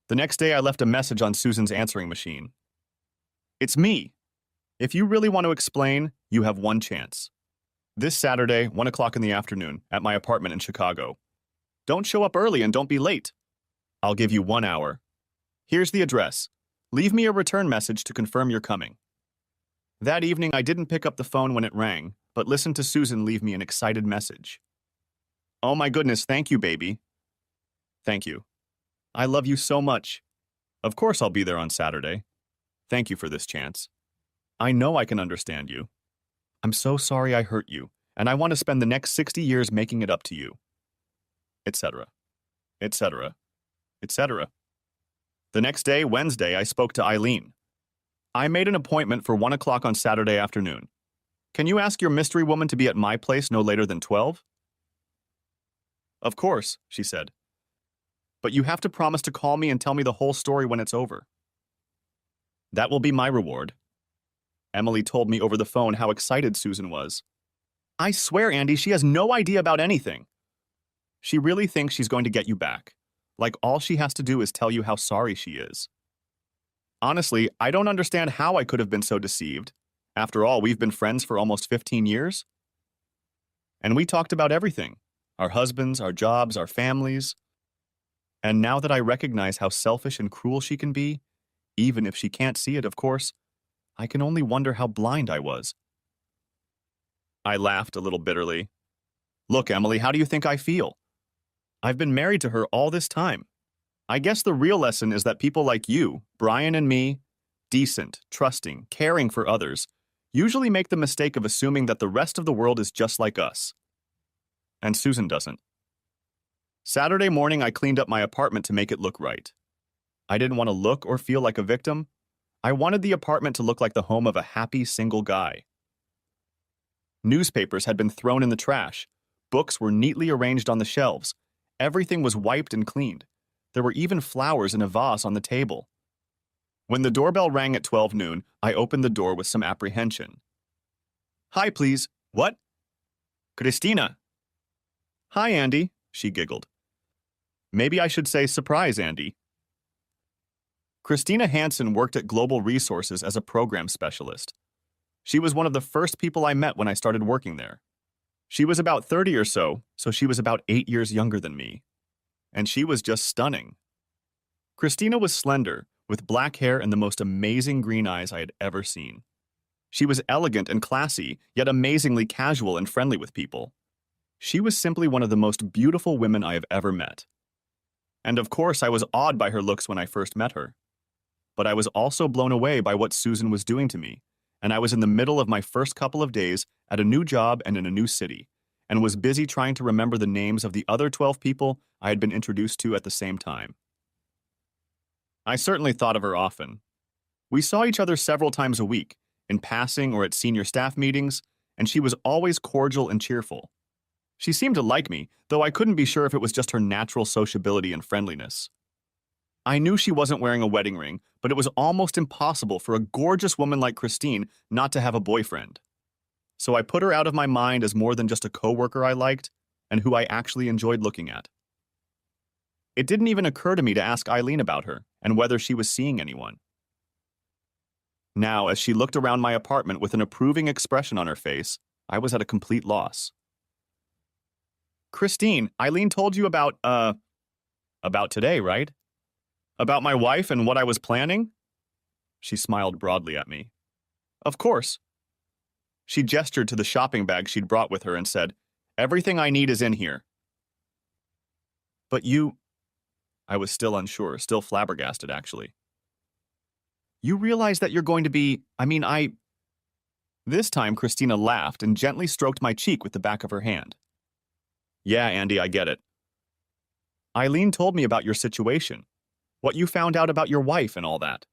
The next day I left a message on Susan's answering machine. It's me. If you really want to explain, you have one chance. This Saturday, 1 o'clock in the afternoon, at my apartment in Chicago. Don't show up early and don't be late. I'll give you 1 hour. Here's the address. Leave me a return message to confirm you're coming. That evening, I didn't pick up the phone when it rang, but listened to Susan leave me an excited message. Oh my goodness, thank you, baby. Thank you. I love you so much. Of course I'll be there on Saturday. Thank you for this chance. I know I can understand you. I'm so sorry I hurt you, and I want to spend the next 60 years making it up to you. Etc. Etc. Etc. The next day, Wednesday, I spoke to Eileen. I made an appointment for 1 o'clock on Saturday afternoon. Can you ask your mystery woman to be at my place no later than 12? Of course, she said. But you have to promise to call me and tell me the whole story when it's over. That will be my reward. Emily told me over the phone how excited Susan was. I swear, Andy, she has no idea about anything. She really thinks she's going to get you back. Like all she has to do is tell you how sorry she is. Honestly, I don't understand how I could have been so deceived. After all, we've been friends for almost 15 years. And we talked about everything. Our husbands, our jobs, our families. And now that I recognize how selfish and cruel she can be, even if she can't see it, of course, I can only wonder how blind I was. I laughed a little bitterly. Look, Emily, how do you think I feel? I've been married to her all this time. I guess the real lesson is that people like you, Brian and me, decent, trusting, caring for others, usually make the mistake of assuming that the rest of the world is just like us. And Susan doesn't. Saturday morning, I cleaned up my apartment to make it look right. I didn't want to look or feel like a victim. I wanted the apartment to look like the home of a happy single guy. Newspapers had been thrown in the trash. Books were neatly arranged on the shelves. Everything was wiped and cleaned. There were even flowers in a vase on the table. When the doorbell rang at 12 noon, I opened the door with some apprehension. Hi, please. What? Christina. Hi, Andy, she giggled. Maybe I should say surprise, Andy. Christina Hansen worked at Global Resources as a program specialist. She was one of the first people I met when I started working there. She was about 30 or so she was about 8 years younger than me. And she was just stunning. Christina was slender, with black hair and the most amazing green eyes I had ever seen. She was elegant and classy, yet amazingly casual and friendly with people. She was simply one of the most beautiful women I have ever met. And of course, I was awed by her looks when I first met her. But I was also blown away by what Susan was doing to me, and I was in the middle of my first couple of days at a new job and in a new city, and was busy trying to remember the names of the other 12 people I had been introduced to at the same time. I certainly thought of her often. We saw each other several times a week, in passing or at senior staff meetings, and she was always cordial and cheerful. She seemed to like me, though I couldn't be sure if it was just her natural sociability and friendliness. I knew she wasn't wearing a wedding ring, but it was almost impossible for a gorgeous woman like Christine not to have a boyfriend. So I put her out of my mind as more than just a coworker I liked and who I actually enjoyed looking at. It didn't even occur to me to ask Eileen about her and whether she was seeing anyone. Now, as she looked around my apartment with an approving expression on her face, I was at a complete loss. Christine, Eileen told you about today, right? About my wife and what I was planning? She smiled broadly at me. Of course. She gestured to the shopping bag she'd brought with her and said, "Everything I need is in here." But you... I was still unsure, still flabbergasted, actually. You realize that you're going to be... This time, Christina laughed and gently stroked my cheek with the back of her hand. Yeah, Andy, I get it. Eileen told me about your situation, what you found out about your wife and all that.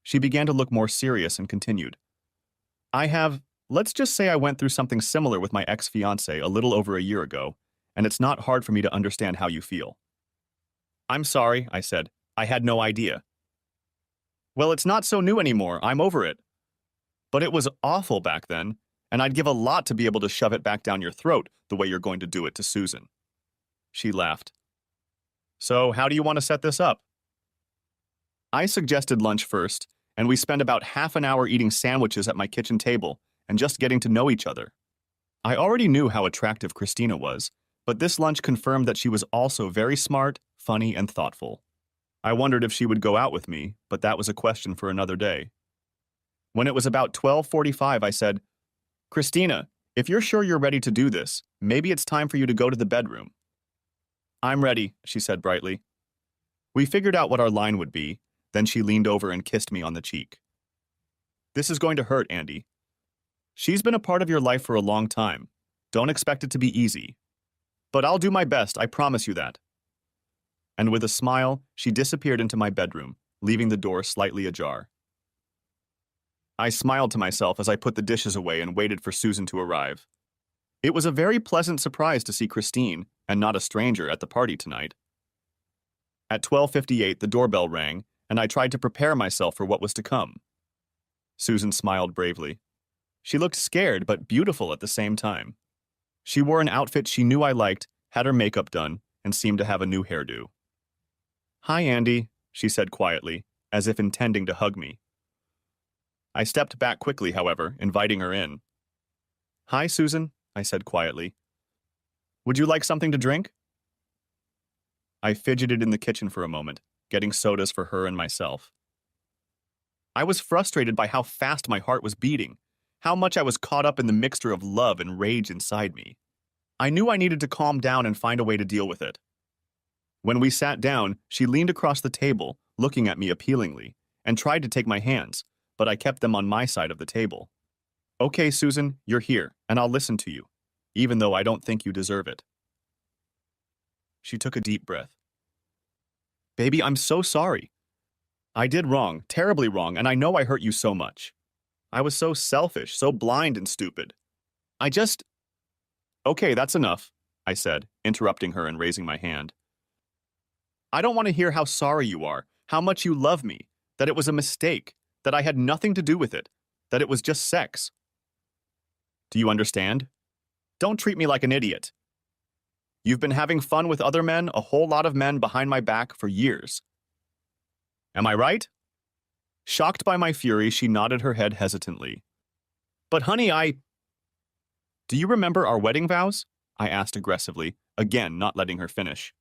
She began to look more serious and continued. Let's just say I went through something similar with my ex-fiancé a little over a year ago, and it's not hard for me to understand how you feel. I'm sorry, I said. I had no idea. Well, it's not so new anymore. I'm over it. But it was awful back then, and I'd give a lot to be able to shove it back down your throat the way you're going to do it to Susan. She laughed. So, how do you want to set this up? I suggested lunch first, and we spent about half an hour eating sandwiches at my kitchen table and just getting to know each other. I already knew how attractive Christina was, but this lunch confirmed that she was also very smart, funny, and thoughtful. I wondered if she would go out with me, but that was a question for another day. When it was about 12:45, I said, Christina, if you're sure you're ready to do this, maybe it's time for you to go to the bedroom. I'm ready, she said brightly. We figured out what our line would be, then she leaned over and kissed me on the cheek. This is going to hurt, Andy. She's been a part of your life for a long time. Don't expect it to be easy. But I'll do my best, I promise you that. And with a smile, she disappeared into my bedroom, leaving the door slightly ajar. I smiled to myself as I put the dishes away and waited for Susan to arrive. It was a very pleasant surprise to see Christine, and not a stranger, at the party tonight. At 12:58, the doorbell rang, and I tried to prepare myself for what was to come. Susan smiled bravely. She looked scared but beautiful at the same time. She wore an outfit she knew I liked, had her makeup done, and seemed to have a new hairdo. Hi, Andy, she said quietly, as if intending to hug me. I stepped back quickly, however, inviting her in. Hi, Susan, I said quietly. Would you like something to drink? I fidgeted in the kitchen for a moment, getting sodas for her and myself. I was frustrated by how fast my heart was beating, how much I was caught up in the mixture of love and rage inside me. I knew I needed to calm down and find a way to deal with it. When we sat down, she leaned across the table, looking at me appealingly, and tried to take my hands, but I kept them on my side of the table. Okay, Susan, you're here, and I'll listen to you, even though I don't think you deserve it. She took a deep breath. Baby, I'm so sorry. I did wrong, terribly wrong, and I know I hurt you so much. I was so selfish, so blind and stupid. Okay, that's enough, I said, interrupting her and raising my hand. I don't want to hear how sorry you are, how much you love me, that it was a mistake, that I had nothing to do with it, that it was just sex. Do you understand? Don't treat me like an idiot. You've been having fun with other men, a whole lot of men behind my back for years. Am I right? Shocked by my fury, she nodded her head hesitantly. But honey, Do you remember our wedding vows? I asked aggressively, again not letting her finish.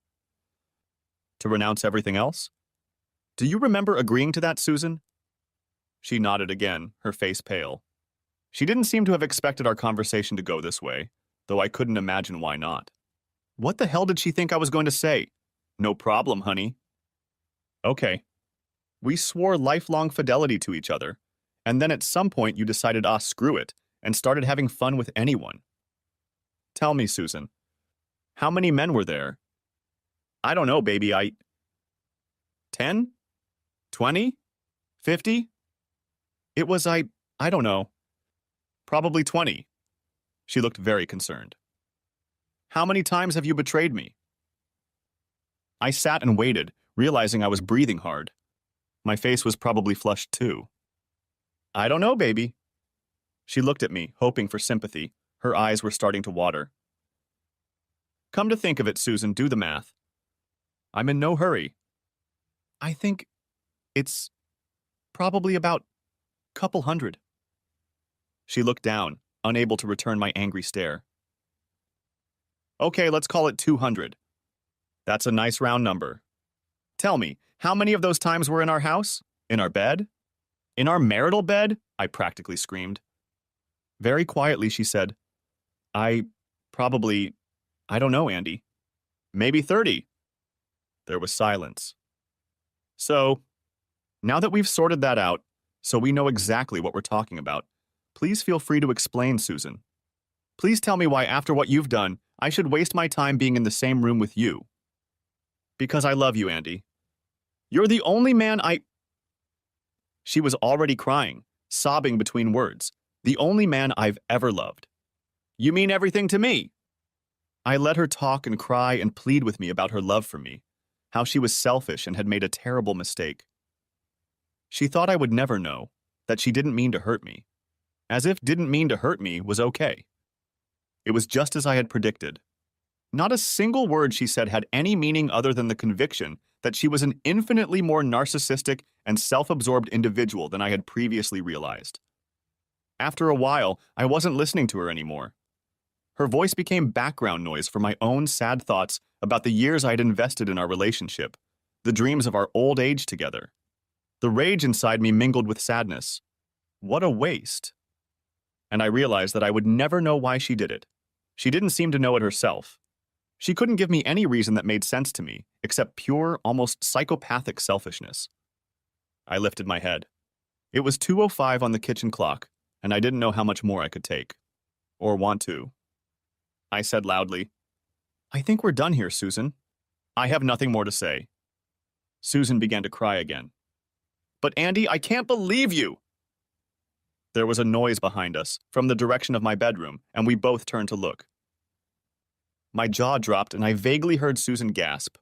To renounce everything else? Do you remember agreeing to that, Susan? She nodded again, her face pale. She didn't seem to have expected our conversation to go this way, though I couldn't imagine why not. What the hell did she think I was going to say? No problem, honey. Okay. We swore lifelong fidelity to each other, and then at some point you decided, screw it, and started having fun with anyone. Tell me, Susan, how many men were there? I don't know, baby, 10? 20? 50? It was, I don't know. Probably 20. She looked very concerned. How many times have you betrayed me? I sat and waited, realizing I was breathing hard. My face was probably flushed too. I don't know, baby. She looked at me, hoping for sympathy. Her eyes were starting to water. Come to think of it, Susan, do the math. I'm in no hurry. I think it's probably about couple hundred. She looked down, unable to return my angry stare. Okay, let's call it 200. That's a nice round number. Tell me, how many of those times were in our house? In our bed? In our marital bed? I practically screamed. Very quietly, she said, I don't know, Andy. Maybe 30. There was silence. So, now that we've sorted that out, so we know exactly what we're talking about, please feel free to explain, Susan. Please tell me why, after what you've done, I should waste my time being in the same room with you. Because I love you, Andy. You're the only man She was already crying, sobbing between words. The only man I've ever loved. You mean everything to me? I let her talk and cry and plead with me about her love for me, how she was selfish and had made a terrible mistake. She thought I would never know, that she didn't mean to hurt me. As if didn't mean to hurt me was okay. It was just as I had predicted. Not a single word she said had any meaning other than the conviction that she was an infinitely more narcissistic and self-absorbed individual than I had previously realized. After a while, I wasn't listening to her anymore. Her voice became background noise for my own sad thoughts about the years I had invested in our relationship, the dreams of our old age together. The rage inside me mingled with sadness. What a waste. And I realized that I would never know why she did it. She didn't seem to know it herself. She couldn't give me any reason that made sense to me, except pure, almost psychopathic selfishness. I lifted my head. It was 2:05 on the kitchen clock, and I didn't know how much more I could take. Or want to. I said loudly, I think we're done here, Susan. I have nothing more to say. Susan began to cry again. But Andy, I can't believe you! There was a noise behind us, from the direction of my bedroom, and we both turned to look. My jaw dropped, and I vaguely heard Susan gasp.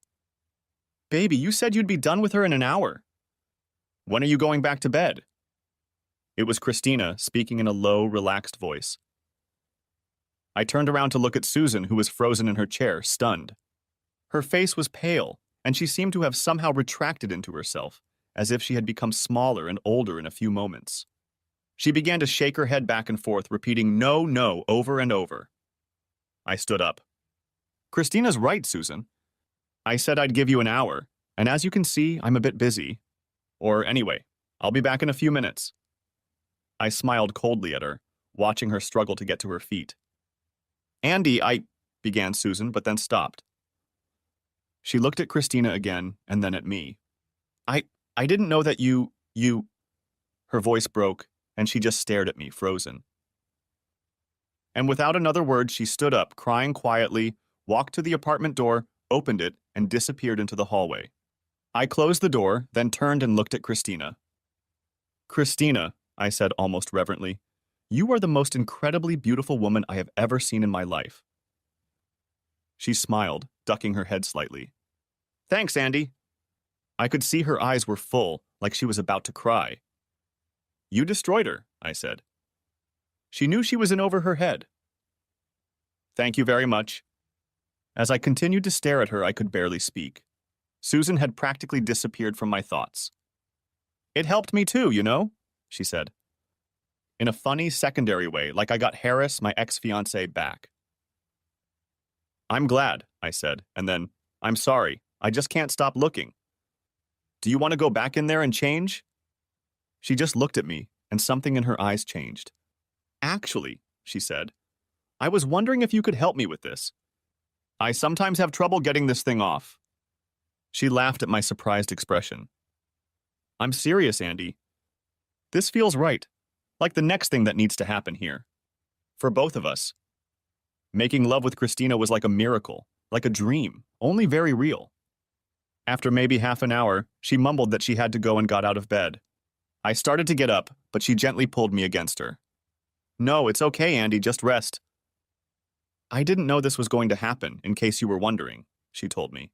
Baby, you said you'd be done with her in an hour. When are you going back to bed? It was Christina, speaking in a low, relaxed voice. I turned around to look at Susan, who was frozen in her chair, stunned. Her face was pale, and she seemed to have somehow retracted into herself, as if she had become smaller and older in a few moments. She began to shake her head back and forth, repeating no, no, over and over. I stood up. Christina's right, Susan. I said I'd give you an hour, and as you can see, I'm a bit busy. Or anyway, I'll be back in a few minutes. I smiled coldly at her, watching her struggle to get to her feet. Andy, began Susan, but then stopped. She looked at Christina again, and then at me. I didn't know that you... Her voice broke, and she just stared at me, frozen. And without another word, she stood up, crying quietly, walked to the apartment door, opened it, and disappeared into the hallway. I closed the door, then turned and looked at Christina. Christina, I said almost reverently, you are the most incredibly beautiful woman I have ever seen in my life. She smiled, ducking her head slightly. Thanks, Andy. I could see her eyes were full, like she was about to cry. You destroyed her, I said. She knew she was in over her head. Thank you very much. As I continued to stare at her, I could barely speak. Susan had practically disappeared from my thoughts. It helped me too, you know, she said. In a funny, secondary way, like I got Harris, my ex-fiancé, back. I'm glad, I said, and then, I'm sorry, I just can't stop looking. Do you want to go back in there and change? She just looked at me, and something in her eyes changed. Actually, she said, I was wondering if you could help me with this. I sometimes have trouble getting this thing off. She laughed at my surprised expression. I'm serious, Andy. This feels right, like the next thing that needs to happen here. For both of us. Making love with Christina was like a miracle, like a dream, only very real. After maybe half an hour, she mumbled that she had to go and got out of bed. I started to get up, but she gently pulled me against her. No, it's okay, Andy, just rest. I didn't know this was going to happen, in case you were wondering, she told me.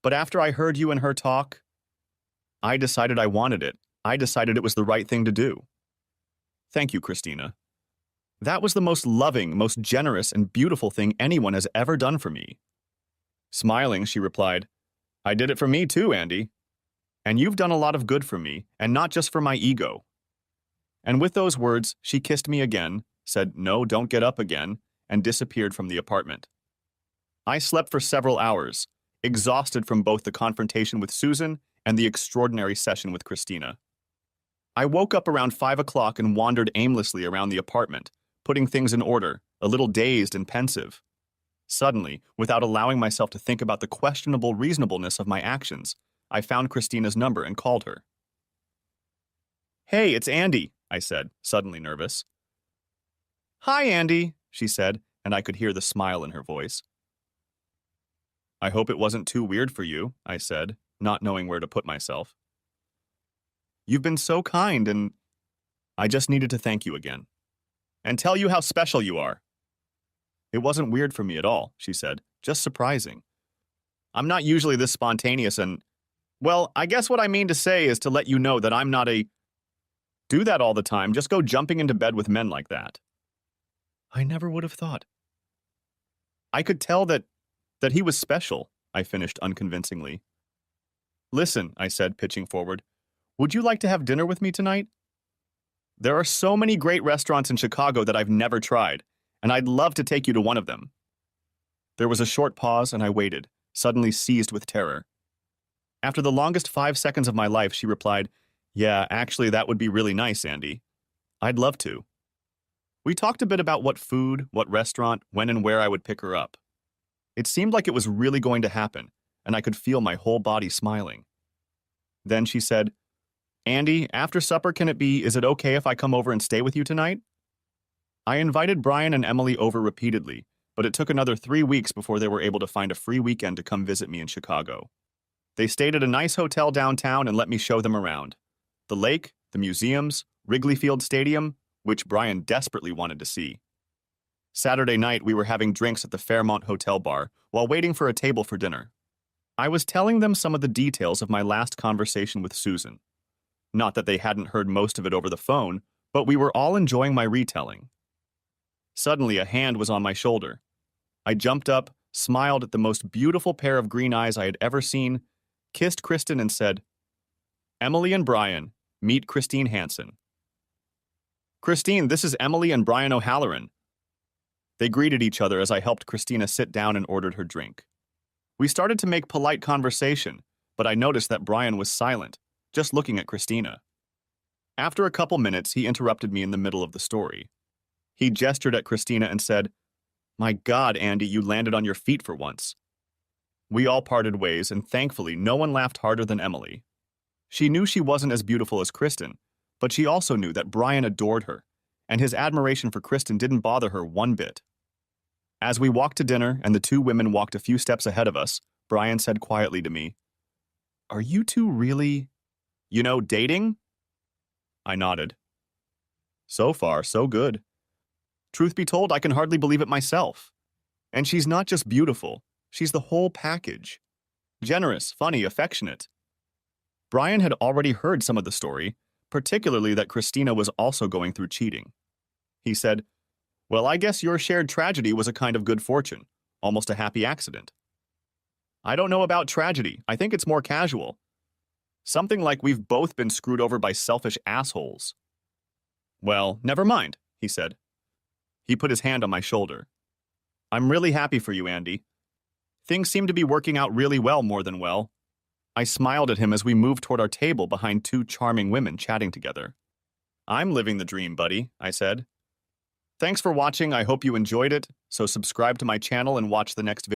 But after I heard you and her talk, I decided I wanted it. I decided it was the right thing to do. Thank you, Christina. That was the most loving, most generous, and beautiful thing anyone has ever done for me. Smiling, she replied, I did it for me too, Andy. And you've done a lot of good for me, and not just for my ego. And with those words, she kissed me again, said, no, don't get up again, and disappeared from the apartment. I slept for several hours, exhausted from both the confrontation with Susan and the extraordinary session with Christina. I woke up around 5 o'clock and wandered aimlessly around the apartment, putting things in order, a little dazed and pensive. Suddenly, without allowing myself to think about the questionable reasonableness of my actions, I found Christina's number and called her. Hey, it's Andy, I said, suddenly nervous. Hi, Andy, she said, and I could hear the smile in her voice. I hope it wasn't too weird for you, I said, not knowing where to put myself. You've been so kind, and I just needed to thank you again. And tell you how special you are. It wasn't weird for me at all, she said, just surprising. I'm not usually this spontaneous and, well, I guess what I mean to say is to let you know that I'm not a do that all the time, just go jumping into bed with men like that. I never would have thought. I could tell that he was special, I finished unconvincingly. Listen, I said, pitching forward, would you like to have dinner with me tonight? There are so many great restaurants in Chicago that I've never tried, and I'd love to take you to one of them. There was a short pause, and I waited, suddenly seized with terror. After the longest 5 seconds of my life, she replied, yeah, actually, that would be really nice, Andy. I'd love to. We talked a bit about what food, what restaurant, when and where I would pick her up. It seemed like it was really going to happen, and I could feel my whole body smiling. Then she said, Andy, after supper, is it okay if I come over and stay with you tonight? I invited Brian and Emily over repeatedly, but it took another 3 weeks before they were able to find a free weekend to come visit me in Chicago. They stayed at a nice hotel downtown and let me show them around. The lake, the museums, Wrigley Field Stadium, which Brian desperately wanted to see. Saturday night, we were having drinks at the Fairmont Hotel bar while waiting for a table for dinner. I was telling them some of the details of my last conversation with Susan. Not that they hadn't heard most of it over the phone, but we were all enjoying my retelling. Suddenly, a hand was on my shoulder. I jumped up, smiled at the most beautiful pair of green eyes I had ever seen, kissed Kristen and said, Emily and Brian, meet Christine Hansen. Christine, this is Emily and Brian O'Halloran. They greeted each other as I helped Christina sit down and ordered her drink. We started to make polite conversation, but I noticed that Brian was silent, just looking at Christina. After a couple minutes, he interrupted me in the middle of the story. He gestured at Christina and said, My God, Andy, you landed on your feet for once. We all parted ways, and thankfully, no one laughed harder than Emily. She knew she wasn't as beautiful as Kristen, but she also knew that Brian adored her, and his admiration for Kristen didn't bother her one bit. As we walked to dinner and the two women walked a few steps ahead of us, Brian said quietly to me, Are you two really, dating? I nodded. So far, so good. Truth be told, I can hardly believe it myself. And she's not just beautiful, she's the whole package. Generous, funny, affectionate. Brian had already heard some of the story, particularly that Christina was also going through cheating. He said, Well, I guess your shared tragedy was a kind of good fortune, almost a happy accident. I don't know about tragedy. I think it's more casual. Something like we've both been screwed over by selfish assholes. Well, never mind, he said. He put his hand on my shoulder. I'm really happy for you, Andy. Things seem to be working out really well, more than well. I smiled at him as we moved toward our table behind two charming women chatting together. I'm living the dream, buddy, I said. Thanks for watching. I hope you enjoyed it. So subscribe to my channel and watch the next video.